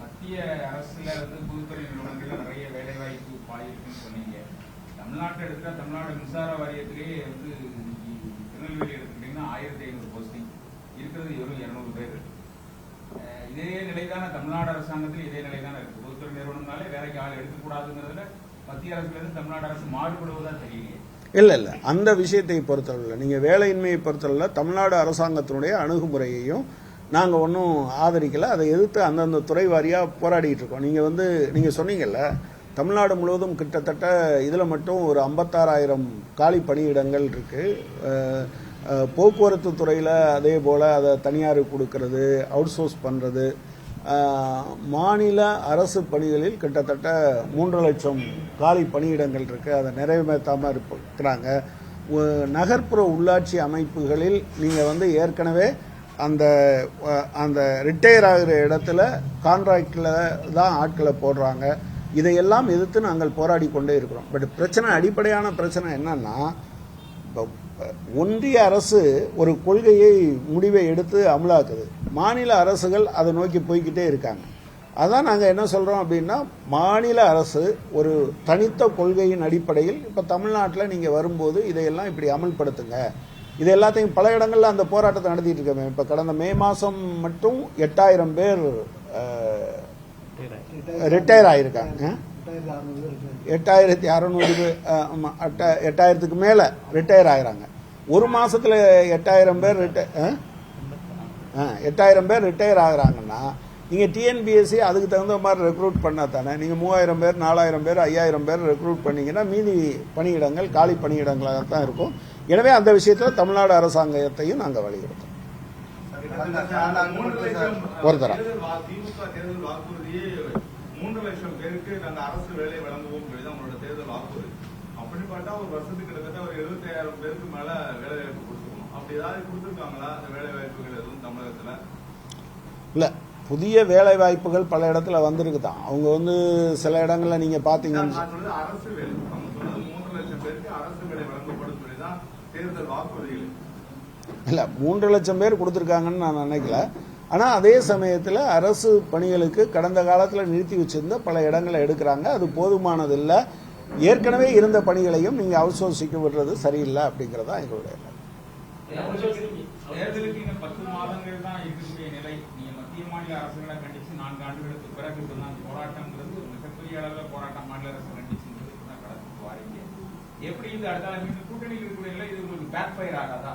மத்திய அரசுல பொதுத்துறை நிறுவனங்கள் நிறைய வேலைவாய்ப்பு பாயிருக்குன்னு சொன்னீங்க. தமிழ்நாட்டை எடுத்துட்டா தமிழ்நாடு மின்சார வாரியத்திலே திருநெல்வேலி எடுத்துக்கிட்டீங்கன்னா 1500 போஸ்டிங் இருக்கிறது, வெறும் 200 பேர். இதே நிலைதான தமிழ்நாடு அரசாங்கத்தில் இதே நிலைதான இருக்கு. பொதுத்துறை நிறுவனம்னாலே வேலைக்கு ஆள் எடுக்கக்கூடாதுங்கிறதுல மத்திய அரசுல இருந்து தமிழ்நாடு அரசு மாறுபடுவதா தெரியலையே. இல்லை அந்த விஷயத்தை பொறுத்தளவில் நீங்கள் வேலையின்மையை பொறுத்தளவில் தமிழ்நாடு அரசாங்கத்தினுடைய அணுகுமுறையையும் நாங்கள் ஒன்றும் ஆதரிக்கலை. அதை எதிர்த்து அந்தந்த துறை வாரியாக போராடிட்டு இருக்கோம். நீங்கள் சொன்னீங்கல்ல, தமிழ்நாடு முழுவதும் கிட்டத்தட்ட இதில் மட்டும் ஒரு 56,000 காலி பணியிடங்கள் இருக்குது. போக்குவரத்து துறையில் அதே போல் அதை தனியாருக்கு கொடுக்கறது, அவுட் சோர்ஸ் பண்ணுறது, மாநில அரசு பணிகளில் கிட்டத்தட்ட 3,00,000 காலி பணியிடங்கள் இருக்குது. அதை நிறைவேற்றாமல் இருக்கிறாங்க. நகர்ப்புற உள்ளாட்சி அமைப்புகளில் நீங்கள் வந்து ஏற்கனவே அந்த ரிட்டையர் ஆகிற இடத்துல கான்ட்ராக்டில் தான் ஆட்களை போடுறாங்க. இதையெல்லாம் எதிர்த்து நாங்கள் போராடி கொண்டே இருக்கிறோம். பட் அடிப்படையான பிரச்சனை என்னன்னா, இப்போ ஒன்றிய அரசு ஒரு கொள்கையை முடிவை எடுத்து அமலாக்குது, மாநில அரசுகள் அதை நோக்கி போய்கிட்டே இருக்காங்க. அதான் நாங்கள் என்ன சொல்கிறோம் அப்படின்னா, மாநில அரசு ஒரு தனித்த கொள்கையின் அடிப்படையில் இப்போ தமிழ்நாட்டில் நீங்கள் வரும்போது இதையெல்லாம் இப்படி அமல்படுத்துங்க, இது எல்லாத்தையும் பல இடங்களில் அந்த போராட்டத்தை நடத்திட்டு இருக்கோமே. இப்போ கடந்த மே மாதம் மட்டும் 8000 பேர் ரிட்டையர் ஆகியிருக்காங்க. 8600 பேர், 8000க்கு மேலே ரிட்டையர் ஆகிறாங்க. ஒரு மாதத்தில் 8000 பேர் 8000 பேர் ரிட்டையர் ஆகிறாங்கன்னா நீங்கள் டிஎன்பிஎஸ்சி அதுக்கு தகுந்த மாதிரி ரெக்ரூட் பண்ணால் தானே. நீங்கள் 3000 பேர் 4000 பேர் 5000 பேர் ரெக்ரூட் பண்ணிங்கன்னா மீதி பணியிடங்கள் காலி பணியிடங்களாக தான் இருக்கும். எனவே அந்த விஷயத்தில் தமிழ்நாடு அரசாங்கத்தையும் நாங்கள் வலியுறுத்தோம். ஒருத்தரா 3 லட்சம் பேருக்கு நாங்கள் அரசு வேலை வழங்குவோம் நம்மளோட தேர்தல் வாக்குறுதி. அப்படி பார்த்தா ஒரு வருஷத்துக்கு கிட்டத்தட்ட ஒரு 75000 பேருக்கு மேல வேலை வாய்ப்பு கொடுத்துருக்கணும். அப்படி ஏதாவது கொடுத்துருக்காங்களா அந்த வேலை வாய்ப்புகள் எதுவும் தமிழகத்துல? இல்லை, புதிய வேலை வாய்ப்புகள் பல இடத்துல வந்திருக்குதான். அவங்க சில இடங்கள்ல நீங்க பாத்தீங்கன்னா அரசு வேலை, அவங்க சொன்னது 3 லட்சம் பேருக்கு அரசு வேலை வழங்கப்படும் சொல்லிதான் தேர்தல் வாக்குறுதிகள். இல்லை, 3 லட்சம் பேர் கொடுத்துருக்காங்கன்னு நான் நினைக்கல. ஆனால் அதே சமயத்தில் அரசு பணிகளுக்கு கடந்த காலத்தில் நிறுத்தி வச்சிருந்த பல இடங்களை எடுக்கிறாங்க. அது போதுமானது இல்லை. ஏற்கனவே இருந்த பணிகளையும் நீங்கள் அவுட்சோர்சிக்க விடுறது சரியில்லை அப்படிங்கிறதா எங்களுடைய தேர்தலுக்கு இன்னும் 10 மாதங்கள் தான் இருக்கக்கூடிய நிலை. நீங்க மத்திய மாநில அரசுகளை கண்டிச்சு 4 ஆண்டுகளுக்கு பிறகு தான் போராட்டம்ங்கிறது ஒரு மிகப்பெரிய அளவில் போராட்டம் மாநில அரசு கண்டிச்சுங்கிறது தான் கடந்து வாரீங்க. எப்படி இது அடுத்த கூட்டணியில் இருக்கக்கூடிய நிலை இது உங்களுக்கு பேக் ஃபயர் ஆகாதா?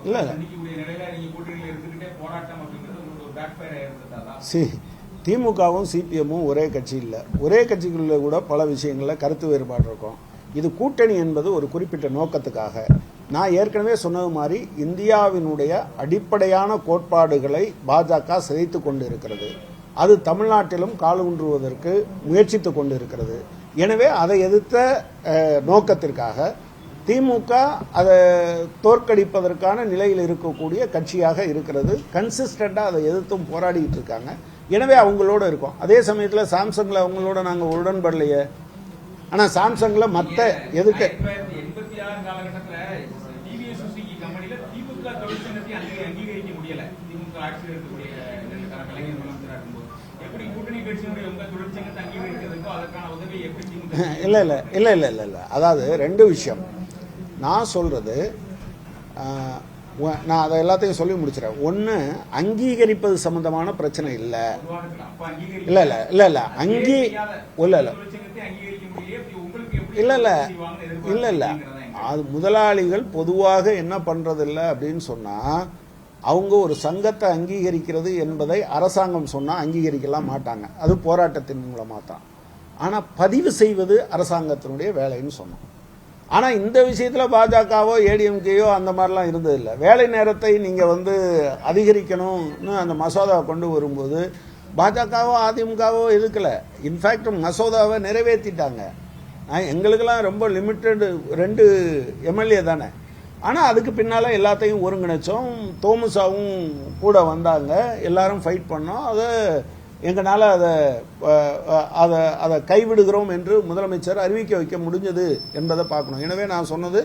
இல்லை, சந்திக்கக்கூடிய நிலையில நீங்க கூட்டணியில் இருந்துகிட்டே போராட்டம் அப்படிங்கிறது உங்களுக்கு ஒரு பேக் ஃபயர் ஆயிருந்ததா? திமுகவும் சிபிஎம்மும் ஒரே கட்சி இல்லை. ஒரே கட்சிக்குள்ள கூட பல விஷயங்களில் கருத்து வேறுபாடு இருக்கும். இது கூட்டணி என்பது ஒரு குறிப்பிட்ட நோக்கத்துக்காக. நான் ஏற்கனவே சொன்னது மாதிரி இந்தியாவினுடைய அடிப்படையான கோட்பாடுகளை பாஜக சிதைத்து கொண்டு இருக்கிறது. அது தமிழ்நாட்டிலும் காலூன்றுவதற்கு முயற்சித்து கொண்டு இருக்கிறது. எனவே அதை எதிர்த்த நோக்கத்திற்காக திமுக அதை தோற்கடிப்பதற்கான நிலையில் இருக்கக்கூடிய கட்சியாக இருக்கிறது. கன்சிஸ்டண்டாக அதை எதிர்த்தும் போராடிட்டு இருக்காங்க. எனவே அவங்களோட இருக்கும். அதே சமயத்தில் சாம்சங்கில் அவங்களோட நாங்கள் உடன்படலையே. ஆனால் சாம்சங்கில் மற்ற எதுக்கு 86 காலகட்டத்தில் டிவிஎஸ் சுசுகி கம்பெனியில திமுக தொழிற்சங்கத்தை அங்கீகரிக்க முடியல. திமுக ஆட்சியில் இருக்கக்கூடிய கலைஞர் முதலமைச்சராக இருக்கும்போது எப்படி கூட்டணி கட்சியினுடைய உங்க தொழிற்சங்கத்தை அங்கீகரிக்கிறதுக்கோ அதற்கான உதவி எப்படி திமுக? இல்லை. அதாவது 2 விஷயம் நான் சொல்றது. நான் அதை எல்லாத்தையும் சொல்லி முடிச்சிடறேன். ஒன்று, அங்கீகரிப்பது சம்பந்தமான பிரச்சனை இல்லை. இல்லை. அது முதலாளிகள் பொதுவாக என்ன பண்றதில்லை அப்படின்னு சொன்னா, அவங்க ஒரு சங்கத்தை அங்கீகரிக்கிறது என்பதை அரசாங்கம் சொன்னா அங்கீகரிக்கலாம் மாட்டாங்க. அது போராட்டத்தின் மூலமாக தான். ஆனால் பதிவு செய்வது அரசாங்கத்தினுடைய வேலைன்னு சொன்னோம். ஆனால் இந்த விஷயத்தில் பாஜகவோ ஏடிஎம்கேயோ அந்த மாதிரிலாம் இருந்ததில்லை. வேலை நேரத்தை நீங்கள் அதிகரிக்கணும்னு அந்த மசோதாவை கொண்டு வரும்போது பாஜகவோ அதிமுகவோ எதுக்கலை. இன்ஃபேக்ட் மசோதாவை நிறைவேற்றிட்டாங்க. எங்களுக்கெல்லாம் ரொம்ப லிமிட்டட் 2 எம்எல்ஏ தானே. ஆனால் அதுக்கு பின்னால் எல்லாத்தையும் ஒருங்கிணைச்சோம். தோமுசாவும் கூட வந்தாங்க. எல்லாரும் ஃபைட் பண்ணோம். அதை எங்களால் அதை கைவிடுகிறோம் என்று முதலமைச்சர் அறிவிக்க வைக்க முடிஞ்சது என்பதை பார்க்கணும். எனவே நான் சொன்னது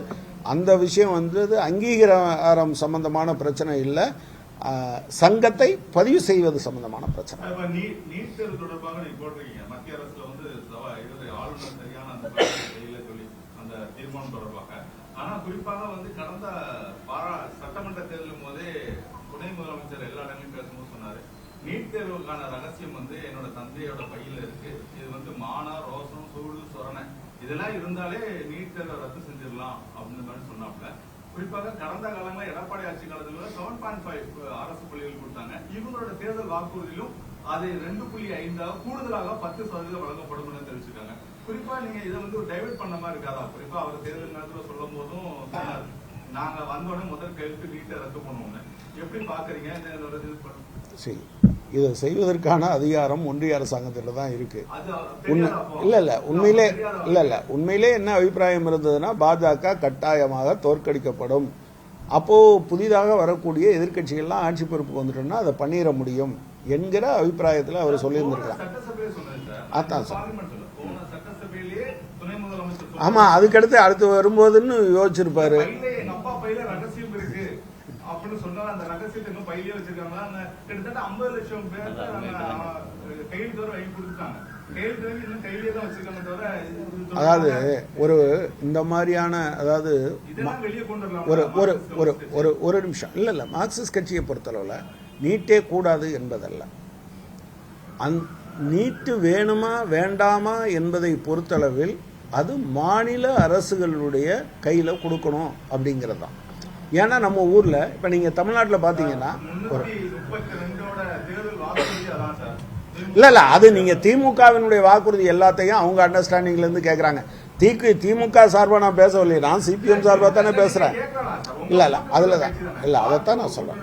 அந்த விஷயம் அங்கீகாரம் சம்பந்தமான பிரச்சனை இல்லை, சங்கத்தை பதிவு செய்வது சம்பந்தமான பிரச்சனை. நீட் தேர்வு தொடர்பாக நீங்க போட்டிருக்கீங்க, மத்திய அரசுல ஆளுநர் சரியான அந்த தீர்மானம் தொடர்பாக. ஆனா குறிப்பாக கடந்த சட்டமன்ற தேர்தலும் போதே துணை முதலமைச்சர் எல்லா இடங்களையும் பேசும்போது சொன்னாரு, நீட் தேர்வுக்கான ரகசியம் என்னோட தந்தையோட பையில இருக்கு. இது மானா, ரோசம், சூடு, சொரணை இதெல்லாம் இருந்தாலே நீட் தேர்வை ரத்து செஞ்சிடலாம் அப்படின்னு மாதிரி சொன்னாப்ல. குறிப்பாக கடந்த காலங்களில் எடப்பாடி ஆட்சி காலத்துல 7.5 அரசு பள்ளிகள் கொடுத்தாங்க. இவங்களோட தேர்தல் வாக்குறுதியிலும் அது 2.5 கூடுதலாக 10% வழங்கப்படும் தெரிவிச்சிருக்காங்க. குறிப்பா நீங்க இதை ஒரு டைவர்ட் பண்ண மாதிரி இருக்காதா? குறிப்பா அவர் தேர்தல் நேரத்தில் சொல்லும் போதும் நாங்க வந்தோடனே முதல் கேள்வி நீட்டை ரத்து பண்ணுவோம். எப்படி பாக்குறீங்க? இதை செய்வதற்கான அதிகாரம் ஒன்றிய அரசாங்கத்தில் தான் இருக்கு. உண்மையிலே என்ன அபிப்பிராயம் இருந்ததுன்னா, பாஜக கட்டாயமாக தோற்கடிக்கப்படும். அப்போ புதிதாக வரக்கூடிய எதிர்கட்சிகள்லாம் ஆட்சி பொறுப்புக்கு வந்துட்டோம்னா அதை பண்ணிட முடியும் என்கிற அபிப்பிராயத்தில் அவர் சொல்லியிருந்திருக்காங்க. அதான் சார். ஆமா, அதுக்கடுத்து அடுத்து வரும்போதுன்னு யோசிச்சிருப்பாரு. விஷயத்தை இன்னும் பையிலே வச்சிருக்காங்க. கிட்டத்தட்ட 50 லட்சம் பேர் கையெழுத்து வர வாங்கி கொடுத்துட்டாங்க. கையெழுத்து வாங்கி இன்னும் கையிலே தான் வச்சிருக்காங்க தவிர. அதாவது ஒரு இந்த மாதிரியான அதாவது வெளியே கொண்டு வரலாம். ஒரு நிமிஷம் இல்ல மார்க்சிஸ்ட் கட்சியை பொறுத்தளவுல நீட்டே கூடாது என்பதல்ல, நீட்டு வேணுமா வேண்டாமா என்பதை பொறுத்தளவில் அது மாநில அரசுகளுடைய கையில் கொடுக்கணும் அப்படிங்கிறது தான். ஏன்னா நம்ம ஊரில் இப்போ நீங்கள் தமிழ்நாட்டில் பார்த்தீங்கன்னா இல்லை அது நீங்கள் திமுகவினுடைய வாக்குறுதி எல்லாத்தையும் அவங்க அண்டர்ஸ்டாண்டிங்லேருந்து கேட்குறாங்க. திமுக சார்பாக நான் பேசவில்லை, நான் சிபிஎம் சார்பாக தானே பேசுகிறேன். இல்லை அதில் தான் இல்லை, அதைத்தான் நான் சொல்கிறேன்.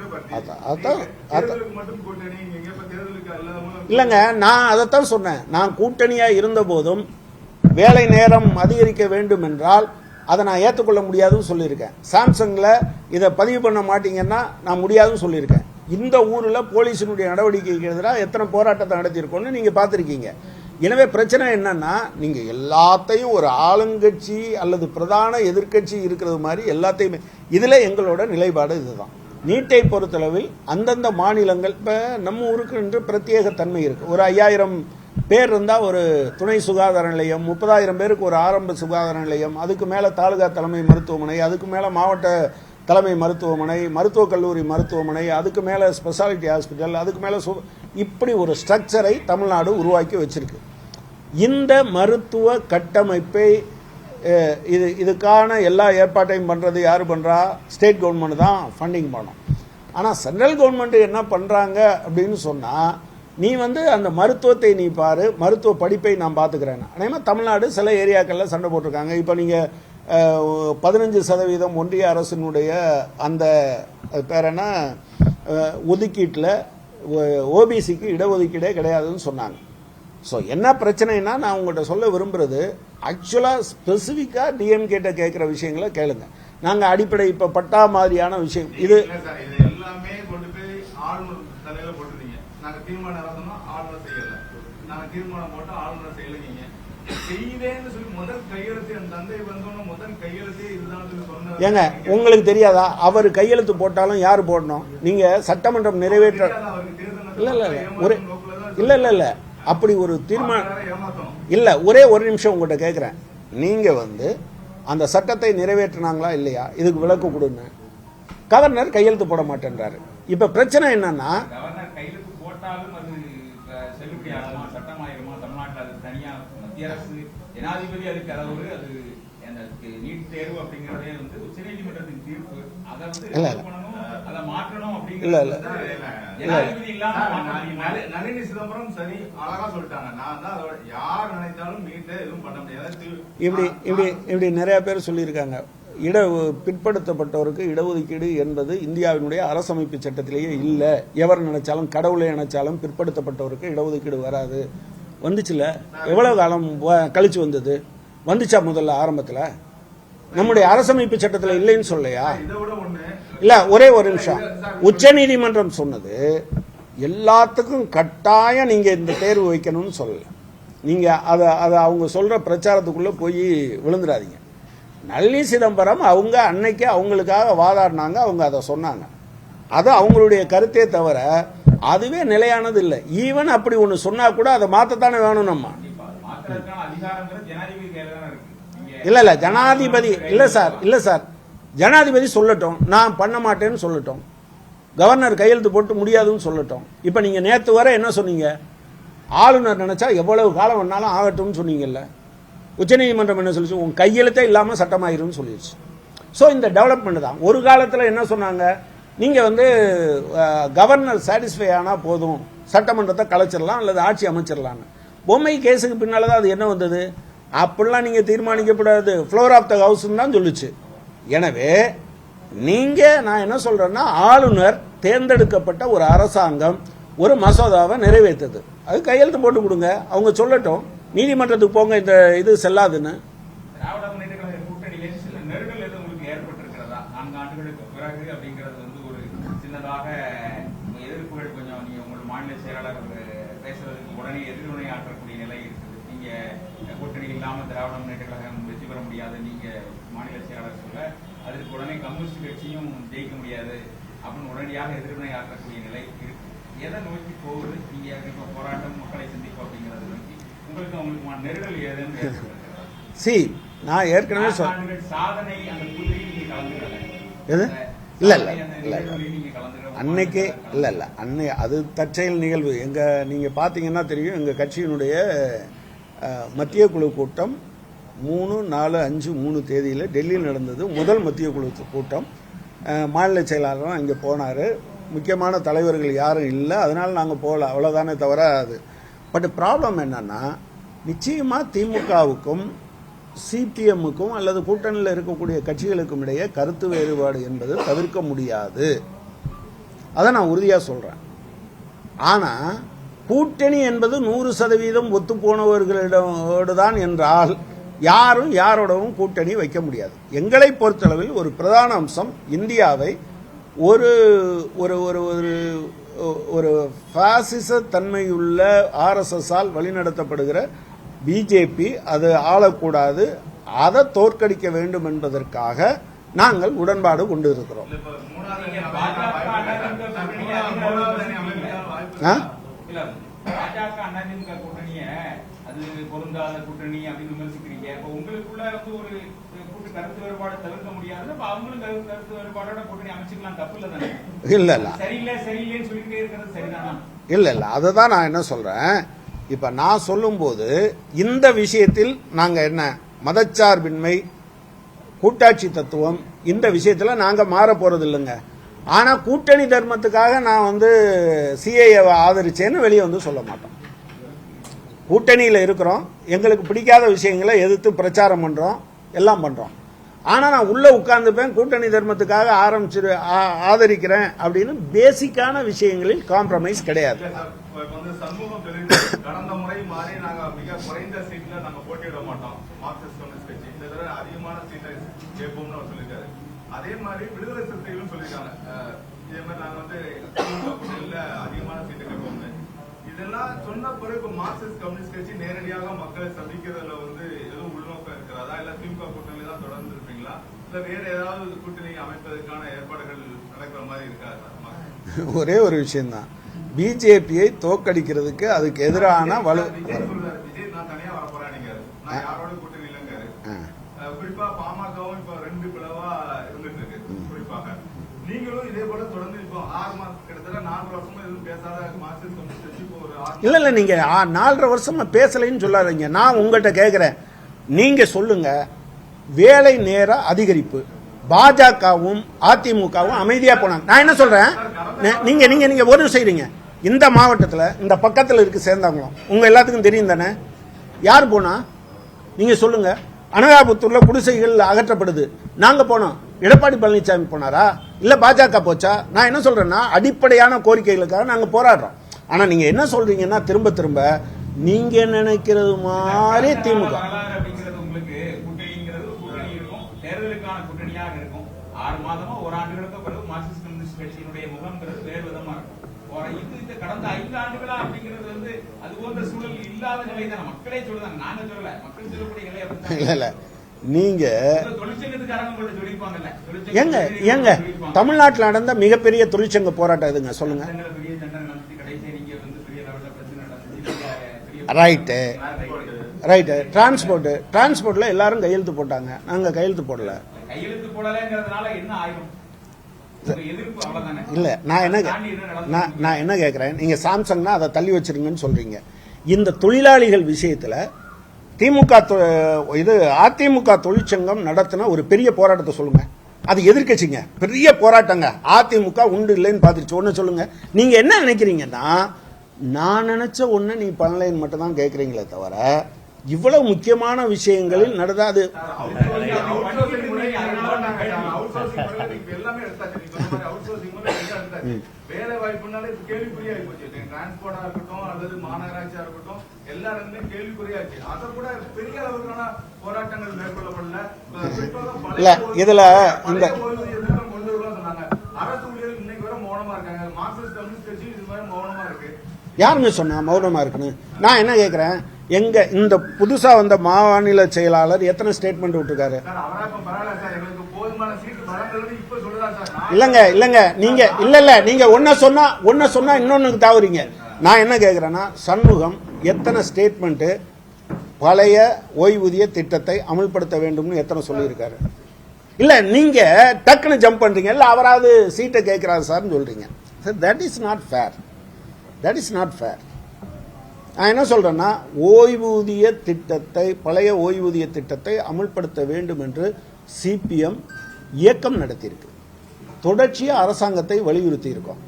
இல்லைங்க, நான் அதைத்தான் சொன்னேன். நான் கூட்டணியாக இருந்த போதும் வேலை நேரம் அதிகரிக்க வேண்டும் என்றால் அதை நான் ஏற்றுக்கொள்ள முடியாதுன்னு சொல்லியிருக்கேன். சாம்சங்கில் இதை பதிவு பண்ண மாட்டீங்கன்னா நான் முடியாதுன்னு சொல்லியிருக்கேன். இந்த ஊரில் போலீஸினுடைய நடவடிக்கைக்கு எதிராக எத்தனை போராட்டத்தை நடத்தியிருக்கோன்னு நீங்கள் பார்த்துருக்கீங்க. எனவே பிரச்சனை என்னன்னா, நீங்கள் எல்லாத்தையும் ஒரு ஆளுங்கட்சி அல்லது பிரதான எதிர்க்கட்சி இருக்கிறது மாதிரி எல்லாத்தையுமே, இதில் எங்களோட நிலைப்பாடு இதுதான். நீட்டை பொறுத்தளவில் அந்தந்த மாநிலங்கள், இப்போ நம்ம ஊருக்கு என்று பிரத்யேக தன்மை இருக்குது. ஒரு 5000 பேர் இருந்தால் ஒரு துணை சுகாதார நிலையம், 30,000 பேருக்கு ஒரு ஆரம்ப சுகாதார நிலையம், அதுக்கு மேலே தாலுகா தலைமை மருத்துவமனை, அதுக்கு மேலே மாவட்ட தலைமை மருத்துவமனை, மருத்துவக் கல்லூரி மருத்துவமனை, அதுக்கு மேலே ஸ்பெஷாலிட்டி ஹாஸ்பிட்டல், அதுக்கு மேலே இப்படி ஒரு ஸ்ட்ரக்சரை தமிழ்நாடு உருவாக்கி வச்சிருக்கு. இந்த மருத்துவ கட்டமைப்பை இதுக்கான எல்லா ஏற்பாட்டையும் பண்ணுறது யார் பண்ணுறா? ஸ்டேட் கவர்மெண்ட் தான் ஃபண்டிங் பண்ணும். ஆனால் சென்ட்ரல் கவர்மெண்ட் என்ன பண்ணுறாங்க அப்படின்னு சொன்னால், நீ அந்த மருத்துவத்தை நீ பாரு, மருத்துவ படிப்பை நான் பார்த்துக்கிறேன். அதேமாதிரி தமிழ்நாடு சில ஏரியாக்களில் சண்டை போட்டிருக்காங்க. இப்போ நீங்கள் 15% ஒன்றிய அரசினுடைய அந்த பேர் என்ன ஒதுக்கீட்டில் ஓபிசிக்கு இடஒதுக்கீடே கிடையாதுன்னு சொன்னாங்க. ஸோ என்ன பிரச்சனைனா, நான் உங்கள்கிட்ட சொல்ல விரும்புகிறது, ஆக்சுவலாக ஸ்பெசிஃபிக்காக டிஎம்கேட்ட கேட்குற விஷயங்களை கேளுங்க. நாங்கள் அடிப்படை இப்போ பட்டா மாதிரியான விஷயம் இது எல்லாமே கொண்டு போய் ஆளுநர் தலையில் போட்டுருந்தீங்க. நாங்கள் தீர்மானம் ஆளுநர் செய்யலை, நாங்கள் தீர்மானம் போட்டு ஆளுநர் செய்யலைங்க. செய்வேன்னு சொல்லி முதல் கையெழுத்து என் தந்தை வந்தோன்னு முதல் கையெழுத்தே இதுதான் சொன்ன. ஏங்க உங்களுக்கு தெரியாதா? அவர் கையெழுத்து போட்டாலும் யார் போடணும்? நீங்கள் சட்டமன்றம் நிறைவேற்ற இல்லை அப்படி ஒரு தீர்மானம் இல்லை. ஒரே ஒரு நிமிஷம் உங்கள்கிட்ட கேட்குறேன். நீங்கள் அந்த சட்டத்தை நிறைவேற்றினாங்களா இல்லையா? இதுக்கு விளக்கு கொடுங்க. கவர்னர் கையெழுத்து போட மாட்டேன்றாரு. இப்ப பிரச்சனை என்னன்னா, கவர்னர் கையெழுத்து போட்டாலும் அது செல்லுபடியாகுமா, சட்டமாயிருமா? தமிழ்நாட்டில் அது தனியா மத்திய அரசு ஜனாதிபதி அதுக்கு அதாவது அது நீட் தேர்வு அப்படிங்கறதே உச்சநீதிமன்றத்தின் தீர்ப்பு. அதை அதை மாற்றணும் அப்படிங்கிறது ஜனாதிபதி இல்லாம நளினி சிதம்பரம் சரி அழகா சொல்லிட்டாங்க. நான் தான் யார் நினைத்தாலும் நீட்டை எதுவும் பண்ண முடியாது. இப்படி நிறைய பேர் சொல்லியிருக்காங்க. பிற்படுத்தப்பட்டவருக்கு இடஒதுக்கீடு என்பது இந்தியாவினுடைய அரசமைப்பு சட்டத்திலேயே இல்லை. எவர் நினைச்சாலும், கடவுளை நினைச்சாலும் பிற்படுத்தப்பட்டவருக்கு இடஒதுக்கீடு வராது. வந்துச்சுல, எவ்வளவு காலம் கழிச்சு வந்தது? வந்துச்சா முதல்ல ஆரம்பத்தில்? நம்முடைய அரசமைப்பு சட்டத்தில் இல்லைன்னு சொல்லையா? இல்ல, ஒரே ஒரு நிமிஷம். உச்ச நீதிமன்றம் சொன்னது எல்லாத்துக்கும் கட்டாயம் நீங்க இந்த தேர்வு வைக்கணும்னு சொல்லல. நீங்க அதை அவங்க சொல்ற பிரச்சாரத்துக்குள்ள போய் விழுந்துடாதீங்க. நளினி சிதம்பரம் அவங்க அன்னைக்கு அவங்களுக்காக வாதாடினாங்க, அவங்க அதை சொன்னாங்க. அது அவங்களுடைய கருத்தே தவிர அதுவே நிலையானது இல்லை. ஈவன் அப்படி ஒன்று சொன்னா கூட அதை மாற்றத்தானே வேணும் நம்ம. இல்ல ஜனாதிபதி இல்ல சார் ஜனாதிபதி சொல்லட்டும், நான் பண்ண மாட்டேன்னு சொல்லட்டும். கவர்னர் கையெழுத்து போட்டு முடியாதுன்னு சொல்லட்டும். இப்ப நீங்க நேத்து வரை என்ன சொன்னீங்க? ஆளுநர் நினைச்சா எவ்வளவு காலம் வேணாலும் ஆகட்டும்னு சொன்னீங்கல்ல. உச்சநீதிமன்றம் என்ன சொல்லிச்சு? உன் கையெழுத்தே இல்லாம சட்டமாயிரும்னு சொல்லிடுச்சு. ஸோ இந்த டெவலப்மெண்ட் தான். ஒரு காலத்தில் என்ன சொன்னாங்க? நீங்க கவர்னர் சாட்டிஸ்ஃபை ஆனா போதும், சட்டமன்றத்தை கலைச்சிடலாம் அல்லது ஆட்சி அமைச்சிடலான்னு. பொம்மை கேஸுக்கு பின்னால்தான் அது என்ன வந்தது? அப்படிலாம் நீங்க தீர்மானிக்கப்படாது, ஃப்ளோர் ஆஃப் த ஹவுஸ் தான் சொல்லுச்சு. எனவே நான் என்ன சொல்றேன்னா, ஆளுநர் தேர்ந்தெடுக்கப்பட்ட ஒரு அரசாங்கம் ஒரு மசோதாவை நிறைவேற்றது, அது கையெழுத்து போட்டு கொடுங்க, அவங்க சொல்லட்டும், நீதிமன்றத்துக்கு போங்க, இந்த இது செல்லாதுன்னு. திராவிட முன்னேற்ற கழக கூட்டணியில் சில நெருடல் எதுவும் உங்களுக்கு ஏற்பட்டிருக்கிறதா? 4 ஆண்டுகளுக்கு பிறகு அப்படிங்கிறது ஒரு சின்னதாக எதிர்ப்புகள் கொஞ்சம் நீங்க உங்களோட மாநில செயலாளர் பேசுறதுக்கு உடனே எதிர்வினை ஆற்றக்கூடிய நிலை இருக்குது. நீங்க கூட்டணி இல்லாம திராவிட முன்னேற்ற கழகம் வெற்றி பெற முடியாது நீங்க மாநில செயலாளர் சொல்ல, அதுக்கு உடனே கம்யூனிஸ்ட் கட்சியும் ஜெயிக்க முடியாது, அப்படின்னு உடனடியாக எதிர்வினை ஆற்றக்கூடிய நிலை இருக்கு. எதை நோக்கி போகுது? நீங்க இப்ப போராட்டம், மக்களை சந்திப்பு அப்படிங்கறது நோக்கி உங்களுக்கு நெருடல் ஏதுன்னு நான் ஏற்கனவே சாதனை அந்த புள்ளியில் நீங்க கலந்துக்கல. எது? இல்ல அன்னைக்கே இல்ல அது தற்செயல் நிகழ்வு. நீங்க பாத்தீங்கன்னா தெரியும், எங்க கட்சியினுடைய மத்திய குழு கூட்டம் 3, 4, 5, 3 தேதியில் டெல்லியில் நடந்தது. முதல் மத்திய குழு கூட்டம். மாநில செயலாளரும் அங்கே போனார். முக்கியமான தலைவர்கள் யாரும் இல்லை, அதனால நாங்கள் போகல, அவ்வளோதானே தவிர அது. பட் ப்ராப்ளம் என்னன்னா, நிச்சயமாக திமுகவுக்கும் சிபிஎம்முக்கும் அல்லது கூட்டணியில் இருக்கக்கூடிய கட்சிகளுக்கும் இடையே கருத்து வேறுபாடு என்பது தவிர்க்க முடியாது. அதை நான் உறுதியாக சொல்கிறேன். ஆனால் கூட்டணி என்பது 100% ஒத்துப்போனவர்களிடோடு தான் என்றால் யாரும் யாரோடவும் கூட்டணி வைக்க முடியாது. எங்களை பொறுத்தளவில் ஒரு பிரதான அம்சம், இந்தியாவை ஒரு ஒரு ஒரு ஒரு பாசிச தன்மையுள்ள ஆர்எஸ்எஸ்ஸால் வழிநடத்தப்படுகிற பிஜேபி அது ஆளக்கூடாது, அதை தோற்கடிக்க வேண்டும் என்பதற்காக நாங்கள் உடன்பாடு கொண்டு இருக்கிறோம். பாஜக அதிமுக கூட்டணிய அது பொருந்தாத கூட்டணி அப்படின்னு விமர்சிக்கிறீங்க. இப்ப உங்களுக்குள்ள ஒரு கூட்டு கருத்து வேறுபாடு தவிர்க்க முடியாது. அவங்களும் கருத்து வேறுபாடோட கூட்டணி அமைச்சுக்கலாம், தப்பு இல்ல தானே? இல்ல சரியில்லைன்னு சொல்லிட்டே இருக்கிறது சரிதானா? இல்ல அதுதான் நான் என்ன சொல்றேன். இப்ப நான் சொல்லும் போது இந்த விஷயத்தில் நாங்க என்ன மதச்சார்பின்மை, கூட்டாட்சி தத்துவம், இந்த விஷயத்துல நாங்க மாற போறது இல்லைங்க. ஆனா கூட்டணி தர்மத்துக்காக நான் சிஏஏவை ஆதரிச்சேன்னு வெளியே சொல்ல மாட்டோம். கூட்டணியில இருக்கிறோம், எங்களுக்கு பிடிக்காத விஷயங்களை எதிர்த்து பிரச்சாரம் பண்றோம், எல்லாம் பண்றோம். ஆனா நான் உள்ள உட்கார்ந்துப்பேன், கூட்டணி தர்மத்துக்காக ஆதரிக்கிறேன் அப்படின்னு பேசிக்கான விஷயங்களில் காம்ப்ரமைஸ் கிடையாது. கடந்த முறை மாறி நாங்க மிக குறைந்த சீட்ல நாங்க போட்டியிட மாட்டோம், மார்க்சிஸ்ட் கம்யூனிஸ்ட் கட்சி இந்த தடவை அதிகமான சீட்டை கேட்போம்னு அவர் சொல்லிட்டாரு. அதே மாதிரி விடுதலை சிறுத்தைகளும் சொல்லிருக்காங்க, இதே மாதிரி நாங்க அதிகமான சீட்டை கேட்போம்னு. இதெல்லாம் சொன்ன பிறகு மார்க்சிஸ்ட் கம்யூனிஸ்ட் கட்சி நேரடியாக மக்களை சந்திக்கிறதுல எதுவும் உள்நோக்கம் இருக்கிறதா, இல்ல திமுக கூட்டணி தான் தொடர்ந்து இருப்பீங்களா, இல்ல வேற ஏதாவது கூட்டணி அமைப்பதற்கான ஏற்பாடுகள் நடக்கிற மாதிரி இருக்காது? ஒரே ஒரு விஷயம் தான், பிஜேபியை தோற்கடிக்கிறதுக்கு அதுக்கு எதிரான வலு. விஜய் நான் தனியா வர போறேன், நான் யாரோட கூட்டணி இல்லைங்காரு. குறிப்பா பாமகவும் இப்ப 2 பிளவா இருந்துட்டு இருக்கு. குறிப்பாக நீங்களும் இதே போல தொடர்ந்து இப்போ 6 மாசம் கிட்டத்தட்ட 4 வருஷமா எதுவும் பேசாத மார்க்சிஸ்ட் கம்யூனிஸ்ட் கட்சி இப்போ ஒரு இல்ல நீங்க 4.5 வருஷமா பேசலைன்னு சொல்லாதீங்க. நான் உங்ககிட்ட கேட்கிறேன், நீங்க சொல்லுங்க. வேலை நேர அதிகரிப்பு, பாஜகவும் அதிமுகவும் அமைதியா போனாங்க. நான் என்ன சொல்றேன், நீங்க நீங்க நீங்க ஒரு செய்றீங்க. இந்த மாவட்டத்தில் இந்த பக்கத்தில் இருக்கு சேர்ந்தாங்களும், உங்க எல்லாத்துக்கும் தெரியும் தானே. யார் போனா நீங்க சொல்லுங்க. அனகாபுத்தூர்ல குடிசைகள் அகற்றப்படுது, நாங்க போனோம். எடப்பாடி பழனிசாமி போனாரா, இல்ல பாஜக போச்சா? நான் என்ன சொல்றேன்னா, அடிப்படையான கோரிக்கைகளுக்காக நாங்க போராடுறோம். ஆனா நீங்க என்ன சொல்றீங்கன்னா, திரும்ப திரும்ப நீங்க நினைக்கிறது மாதிரி திமுக உங்களுக்கு கூட்டணிங்கிறது கூட்டணி இருக்கும், தேர்தலுக்கான கூட்டணியாக இருக்கும். 6 மாதமா ஒரு ஆண்டுகளுக்கு பிறகு மார்க்சிஸ்ட் கம்யூனிஸ்ட் கட்சியினுடைய முகம்ங்கிறது வேறு விதமா இருக்கும். இது கடந்த 5 ஆண்டுகளா அப்படிங்கிறது அது போன்ற சூழல் இல்லாத நிலை தான் மக்களே சொல்றாங்க, நாங்க சொல்லல, மக்கள் சொல்லக்கூடிய நிலை. இல்ல நீங்க எங்க தமிழ்நாட்டில் நடந்த மிகப்பெரிய தொழிற்சங்க போராட்டம் எதுங்க சொல்லுங்க. Right right. டிரான்ஸ்போர்ட்ல எல்லாரும் கையெழுத்து போட்டாங்க, நாங்க கையெழுத்து போடல. கையெழுத்து போடலங்கிறதுனால என்ன ஆயிடும்? இல்ல நான் என்ன கேட்கிறேன், நீங்க சாம்சங்னா அதை தள்ளி வச்சிருங்கன்னு சொல்றீங்க. இந்த தொழிலாளிகள் விஷயத்துல அதிமுக தொழிற்சங்கம் நடத்தின ஒரு பெரிய போராட்டத்தை சொல்லுங்க. அது எதிர்க்கட்சிங்க, பெரிய போராட்டங்க. அதிமுக உண்டு இல்லைன்னு பாத்துருச்சு. ஒண்ணு சொல்லுங்க, நீங்க என்ன நினைக்கிறீங்கன்னா, நான் நினைச்ச ஒண்ணு நீ பண்ணலைன்னு மட்டும் தான் கேட்கறீங்களே தவிர, இவ்வளவு முக்கியமான விஷயங்களில் நடந்தாது. வேலை வாய்ப்புனாலே கேள்விக்குறியா போச்சு. டிரான்ஸ்போர்ட்டா இருக்கட்டும் அல்லது மாநகராட்சியா இருக்கட்டும், எல்லா இடத்துலயும் கேள்விக்குறியாச்சு. அதை கூட பெரிய அளவுக்கான போராட்டங்கள் மேற்கொள்ளப்படல. இதுல இந்த சொன்னாங்க, அரசு ஊழியர்கள் இன்னைக்கு வரை மௌனமா இருக்காங்க. மார்க்சிஸ்ட் கம்யூனிஸ்ட் கட்சி இது மாதிரி மௌனமா இருக்கு. யாருங்க சொன்னா மௌனமா இருக்குன்னு? நான் என்ன கேட்கிறேன், எங்க இந்த புதுசா வந்த மாநில செயலாளர் எத்தனை ஸ்டேட்மெண்ட் விட்டுருக்காரு? போதுமான சீட்டு வழங்குறது இப்ப சொல்றாரு. இல்லங்க நீங்க இல்ல நீங்க ஒன்ன சொன்னா இன்னொன்னுக்கு தாவுறீங்க. நான் என்ன கேக்குறேன்னா, சண்முகம் எத்தனை ஸ்டேட்மெண்ட் பழைய ஓய்வூதிய திட்டத்தை அமல்படுத்த வேண்டும்னு எத்தனை சொல்லியிருக்காரு? இல்ல நீங்க டக்குன்னு ஜம்ப் பண்றீங்க. இல்ல அவராவது சீட்டை கேட்கிறாரு சார்னு சொல்றீங்க. That is not fair. That is not fair. நான் என்ன சொல்றேன்னா, ஓய்வூதிய திட்டத்தை பழைய ஓய்வூதிய திட்டத்தை அமல்படுத்த வேண்டும் என்று சிபிஎம் இயக்கம் நடத்தியிருக்கு. தொடர்ச்சியா அரசாங்கத்தை வலியுறுத்தி இருக்கோம்.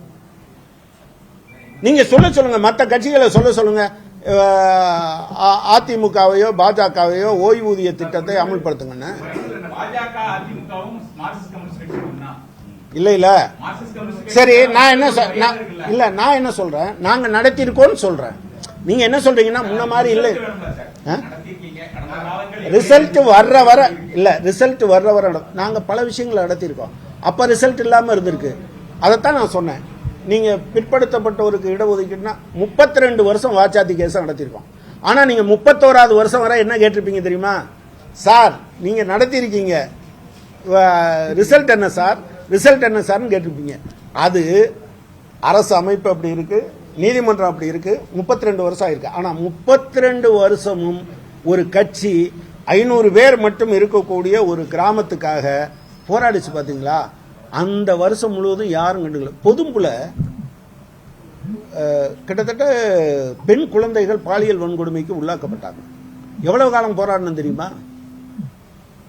நீங்க சொல்லுங்க, மற்ற கட்சிகளை சொல்லுங்க. அதிமுகவையோ பாஜகவையோ ஓய்வூதிய திட்டத்தை அமல்படுத்துங்கன்னு. இல்ல சரி, நான் என்ன சொல்றேன், நாங்க நடத்திருக்கோம்னு சொல்றேன். நீங்க என்ன சொல்றீங்கன்னா முன்ன மாதிரி இல்ல, ரிசல்ட் வர்ற வர நாங்க பல விஷயங்களை நடத்திருக்கோம். அப்ப ரிசல்ட் இல்லாம இருந்திருக்கு. அதைத்தான் நான் சொன்னேன். நீங்க பிற்படுத்தப்பட்டவருக்கு இடஒதுக்கீடுனா 32 வருஷம் வாச்சாத்தி கேஸ் நடத்திருக்கோம். ஆனா நீங்க 31வது வருஷம் வரை என்ன கேட்டிருப்பீங்க தெரியுமா? சார் நீங்க நடத்திருக்கீங்க, ரிசல்ட் என்ன சார்னு கேட்டிருப்பீங்க. அது அரசு அமைப்பு அப்படி இருக்கு, நீதிமன்றம் அப்படி இருக்கு. 32 வருஷம் ஆயிருக்கு. ஆனா 32 வருஷமும் ஒரு கட்சி 500 பேர் மட்டும் இருக்கக்கூடிய ஒரு கிராமத்துக்காக போராடிச்சு பாத்தீங்களா? அந்த வருஷம் முழுவதும் யாரும் கண்டுக்கல. பொதும்புல கிட்டத்தட்ட பெண் குழந்தைகள் பாலியல் வன்கொடுமைக்கு உள்ளாக்கப்பட்டாங்க. எவ்வளவு காலம் போராடணும் தெரியுமா?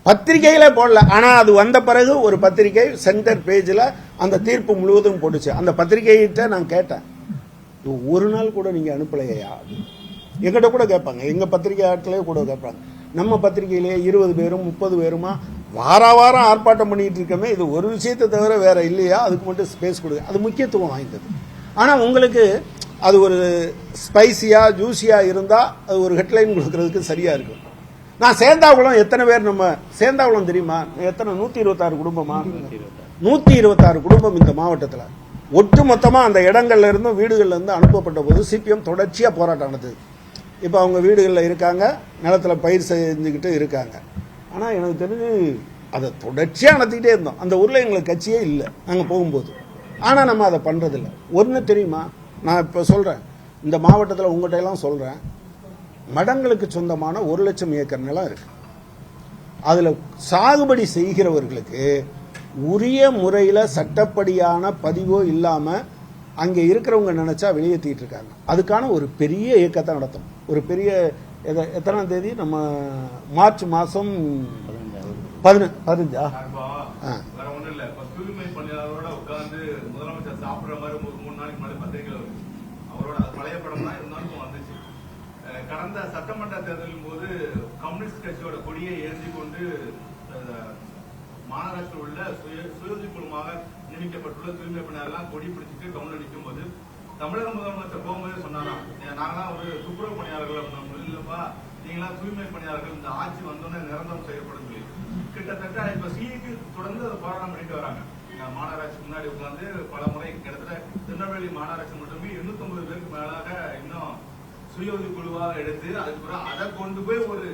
பத்திரிகையில போடல. ஆனா அது வந்த பிறகு ஒரு பத்திரிகை சென்டர் பேஜ்ல அந்த தீர்ப்பு முழுவதும் போட்டுச்சு. அந்த பத்திரிகைகிட்ட நான் கேட்டேன், ஒரு நாள் கூட நீங்க அனுப்பலையா? எங்கிட்ட கூட கேட்பாங்க, எங்க பத்திரிகை ஆட்களே கூட கேட்பாங்க. நம்ம பத்திரிகையிலேயே 20 பேரும் 30 பேருமா வாரம் ஆர்ப்பாட்டம் பண்ணிட்டு இருக்கமே, இது ஒரு விஷயத்தை தவிர வேற இல்லையா? அதுக்கு மட்டும் ஸ்பேஸ் கொடுங்க. அது முக்கியத்துவம் வாய்ந்தது. ஆனா உங்களுக்கு அது ஒரு ஸ்பைசியா ஜூசியா இருந்தா அது ஒரு ஹெட்லைன் கொடுக்கறதுக்கு சரியா இருக்கும். நான் சேந்தாகுளம் எத்தனை பேர், நம்ம சேந்தாகுளம் தெரியுமா எத்தனை? 126 குடும்பமா? 126 குடும்பம் இந்த மாவட்டத்தில். ஒட்டு மொத்தமா அந்த இடங்கள்ல இருந்தும் வீடுகள்ல இருந்து அனுப்பப்பட்ட போது சிபிஎம் தொடர்ச்சியா போராட்டம் நடந்தது. இப்ப அவங்க வீடுகளில் இருக்காங்க, நிலத்துல பயிர் செஞ்சுக்கிட்டு இருக்காங்க. ஆனா எனக்கு தெரிஞ்சு அதை தொடர்ச்சியா நடத்திக்கிட்டே இருந்தோம். அந்த ஊர்ல எங்களுக்கு கட்சியே இல்லை நாங்க போகும்போது. ஆனா நம்ம அதை பண்றதில்லை. ஒன்னு தெரியுமா, நான் இப்ப சொல்றேன், இந்த மாவட்டத்தில் உங்கள்கிட்ட எல்லாம் சொல்றேன், மடங்களுக்கு சொந்தமான 1 லட்சம் ஏக்கர் நிலம் இருக்கு. அதுல சாகுபடி செய்கிறவர்களுக்கு உரிய முறையில சட்டப்படியான பதிவோ இல்லாம அங்க இருக்கிறவங்க நினைச்சா வெளியேற்றிட்டு இருக்காங்க. அதுக்கான ஒரு பெரிய இயக்கத்தை நடத்தும். ஒரு பெரிய எத்தனாம் தேதி? நம்ம மார்ச் மாசம் 15. வேற ஒண்ணும் இல்ல. தூய்மை பணியாளரோட உட்கார்ந்து முதலமைச்சர் சாப்பிடுற மாதிரி 3 நாளைக்கு முன்னாடி பத்திரிகைகள் வருது. அவரோட பழைய படம் தான் இருந்தாலும் வந்துச்சு. கடந்த சட்டமன்ற தேர்தலின் போது கம்யூனிஸ்ட் கட்சியோட கொடியை ஏந்தி கொண்டு மாநகராட்சியில் உள்ள சுயோதி குழுமாக நியமிக்கப்பட்டுள்ள தூய்மை பணியாளர்லாம் கொடி பிடிச்சிட்டு கவுன்ல நிற்கும் போது தமிழக முதலமைச்சர் போகும்போது சொன்னாராம், நாங்களாம் ஒரு துப்புரவு பணியாளர்கள் இல்லப்பா, நீங்களாம் தூய்மை பணியாளர்கள், இந்த ஆட்சி வந்தோன்னே நிரந்தரம் செய்யப்படும் சொல்லி கிட்டத்தட்ட இப்ப சிஐக்கு தொடர்ந்து அதை போராட்டம் பண்ணிட்டு வராங்க. மாநகராட்சி முன்னாடி உட்கார்ந்து பல முறை கிட்டத்தட்ட திருநெல்வேலி மாநகராட்சி மட்டுமே 250 பேருக்கு மேலாக இன்னும் சுயோதி குழுவாக எடுத்து அதுக்கப்புறம் அதை கொண்டு போய் ஒரு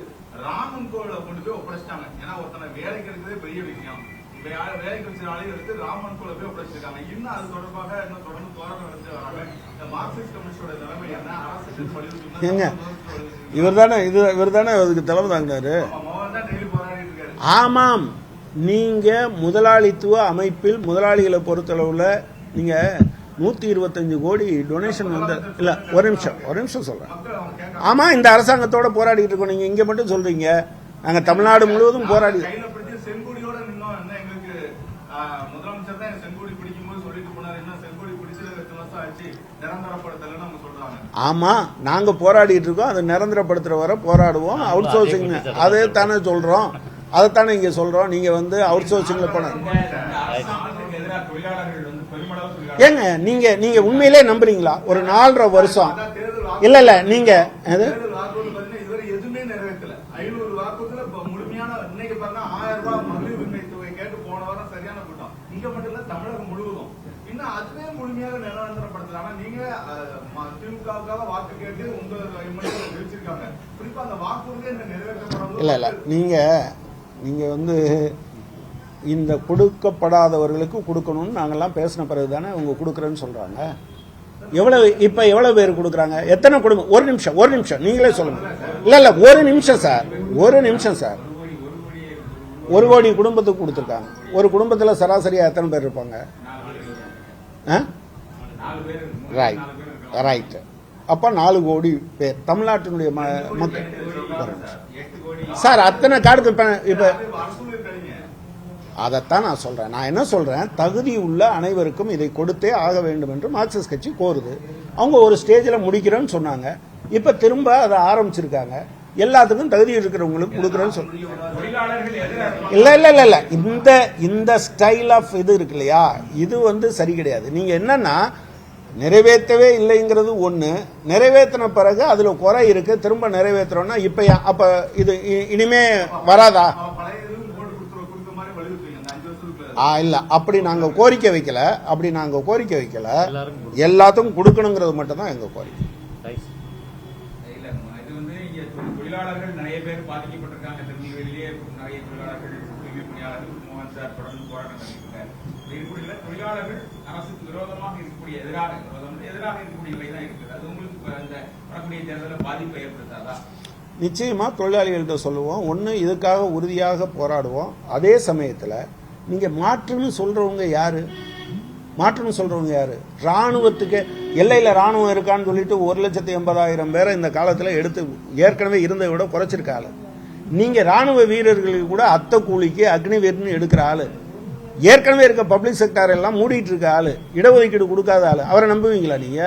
ராமன் கோவில கொண்டு போய் ஒப்படைச்சிட்டாங்க. ஏன்னா ஒருத்தனை வேலைக்கு எடுக்கிறதே பெரிய விஷயம். வேலைக்கு வச்ச ஆளையும் எடுத்து ராமன் கோவில போய் ஒப்படைச்சிருக்காங்க. இன்னும் அது தொடர்பாக இன்னும் தொடர்ந்து போராட்டம் நடத்தி வராங்க. இந்த மார்க்சிஸ்ட் கம்யூனிஸ்டோட நிலைமை என்ன? அரசு வலியுறுத்தி இவர் தானே அதுக்கு தலைமை தாங்கினாரு. ஆமாம், நீங்க முதலாளித்துவ அமைப்பில் முதலாளிகளை பொறுத்தளவுல நீங்க 125 கோடி டொனேஷன் வந்து இல்ல. ஒரு நிமிஷம் சொல்றேன். ஆமா, இந்த அரசாங்கத்தோட போராடிட்டு இருக்கோம். நீங்க இங்க மட்டும் சொல்றீங்க, நாங்க தமிழ்நாடு முழுவதும் போராடி. ஆமா, நாங்க போராடிட்டு இருக்கோம். அதை நிரந்தரப்படுத்துற வர போராடுவோம். அவுட் சோர்சிங் அதே தானே சொல்றோம். அதைத்தானே இங்க சொல்றோம். நீங்க வந்து அவுட் சோர்சிங்ல பண்ண ஏங்க நீங்க உண்மையிலே நம்புறீங்களா? ஒரு 4.5 வருஷம் இல்ல நீங்க எதுவுமே நிறைவேற்றல. 500 வாக்குறுதியில முழுமையான இன்னைக்கு பாருங்க 1000 ரூபாய் மகளிர் உரிமை தொகை கேட்டு போன வாரம் சரியான கூட்டம். இங்க மட்டும் இல்ல, தமிழகம் முழுவதும் இன்னும் அதுவே முழுமையாக நிரந்தரப்படுத்தலாம். நீங்க திமுகவுக்காக வாக்கு கேட்டு உங்க வச்சிருக்காங்க. குறிப்பா அந்த வாக்குறுதியை நிறைவேற்றப்படும். இல்ல நீங்க வந்து இந்த கொடுக்கப்படாதவர்களுக்கு கொடுக்கணும்னு நாங்கெல்லாம் பேசின பிறகு தானே அவங்க கொடுக்குறேன்னு சொல்றாங்க. எவ்வளவு பேர் கொடுக்குறாங்க? எத்தனை குடும்பம்? ஒரு நிமிஷம் நீங்களே சொல்லுங்க. இல்ல ஒரு நிமிஷம் சார். 1 கோடி குடும்பத்துக்கு கொடுத்துருக்காங்க. ஒரு குடும்பத்தில் சராசரியா எத்தனை பேர் இருப்பாங்க? ரைட். அப்ப 4 கோடி பேர் தமிழ்நாட்டினுடைய மக்கள் சார். அத்தனை கார்டு இப்ப அதைத்தான் நான் சொல்றேன். நான் என்ன சொல்றேன், தகுதி உள்ள அனைவருக்கும் இதை கொடுத்தே ஆக வேண்டும் என்று மார்க்சிஸ்ட் கட்சி கோருது. அவங்க ஒரு ஸ்டேஜில் முடிக்கிறேன்னு சொன்னாங்க. இப்ப திரும்ப அதை ஆரம்பிச்சிருக்காங்க. எல்லாத்துக்கும் தகுதி இருக்கிறவங்களுக்கு கொடுக்குறேன்னு இல்ல. இந்த ஸ்டைல் ஆஃப் இது இருக்கு இல்லையா, இது சரி கிடையாது. நீங்க என்னன்னா நிறைவேற்றவே இல்லைங்கிறது ஒண்ணு, நிறைவேற்றின பிறகு அதுல குறை இருக்கு, திரும்ப நிறைவேற்றுறோம்னா இப்ப அப்ப இது இனிமே வராதா? இல்ல, அப்படி நாங்க கோரிக்கை வைக்கல. எல்லாத்துக்கும் கொடுக்கணுங்கிறது மட்டும் தான் எங்க கோரிக்கை. தொழிலாளர்கள் நிறைய பேர் பாதிக்கப்பட்டிருக்காங்க. திருநெல்வேலியிலே நிறைய தொழிலாளர்கள், தூய்மை பணியாளர்கள், மோகன் சார் தொடர்ந்து போராட்டம் பண்ணியிருக்காங்க. இருக்கக்கூடிய தொழிலாளர்கள் அரசுக்கு விரோதமாக இருக்கக்கூடிய எதிராக இருக்கக்கூடிய நிலை தான் இருக்குது. அது உங்களுக்கு அந்த வரக்கூடிய தேர்தலில் பாதிப்பை ஏற்படுத்தாதா? நிச்சயமா தொழிலாளிகள்கிட்ட சொல்லுவோம். ஒன்று, இதுக்காக உறுதியாக போராடுவோம். அதே சமயத்தில் நீங்க மாற்றுன்னு சொல்றவங்க யாரு? ராணுவத்துக்கு எல்லையில ராணுவம் இருக்கான்னு சொல்லிட்டு 1,80,000 பேரை இந்த காலத்தில் எடுத்து ஏற்கனவே இருந்ததை விட குறைச்சிருக்க ஆளு. நீங்க ராணுவ வீரர்களுக்கு கூட அத்த கூலிக்கு அக்னிவீர்னு எடுக்கிற ஆளு. ஏற்கனவே இருக்க பப்ளிக் செக்டார் எல்லாம் மூடிட்டு இருக்க ஆளு, இடஒதுக்கீடு கொடுக்காத ஆளு. அவரை நம்புவீங்களா நீங்க?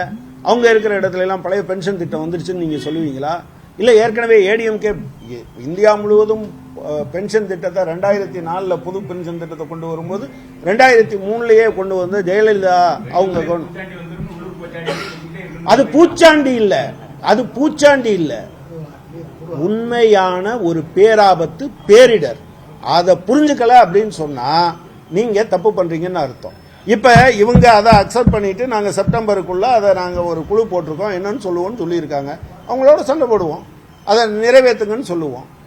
அவங்க இருக்கிற இடத்துல எல்லாம் பழைய பென்ஷன் திட்டம் வந்துருச்சுன்னு நீங்க சொல்லுவீங்களா? இல்ல ஏற்கனவே ஏடிஎம்கே இந்தியா முழுவதும் பென்ஷன் திட்டத்தை 2004 புது பென்ஷன் திட்டத்தை கொண்டு வரும்போது 2003 கொண்டு வந்து ஜெயலலிதா அவங்க அது பூச்சாண்டி இல்ல, உண்மையான ஒரு பேராபத்து, பேரிடர். அதை புரிஞ்சுக்கல அப்படின்னு சொன்னா நீங்க தப்பு பண்றீங்கன்னு அர்த்தம். இப்ப இவங்க அதை அக்செப்ட் பண்ணிட்டு நாங்க செப்டம்பருக்குள்ள அதை நாங்க ஒரு குழு போட்டிருக்கோம், என்னன்னு சொல்லுவோம்னு சொல்லியிருக்காங்க. அவங்களோட சண்டை போடுவோம், அதை நிறைவேற்றுங்கன்னு சொல்லுவோம்.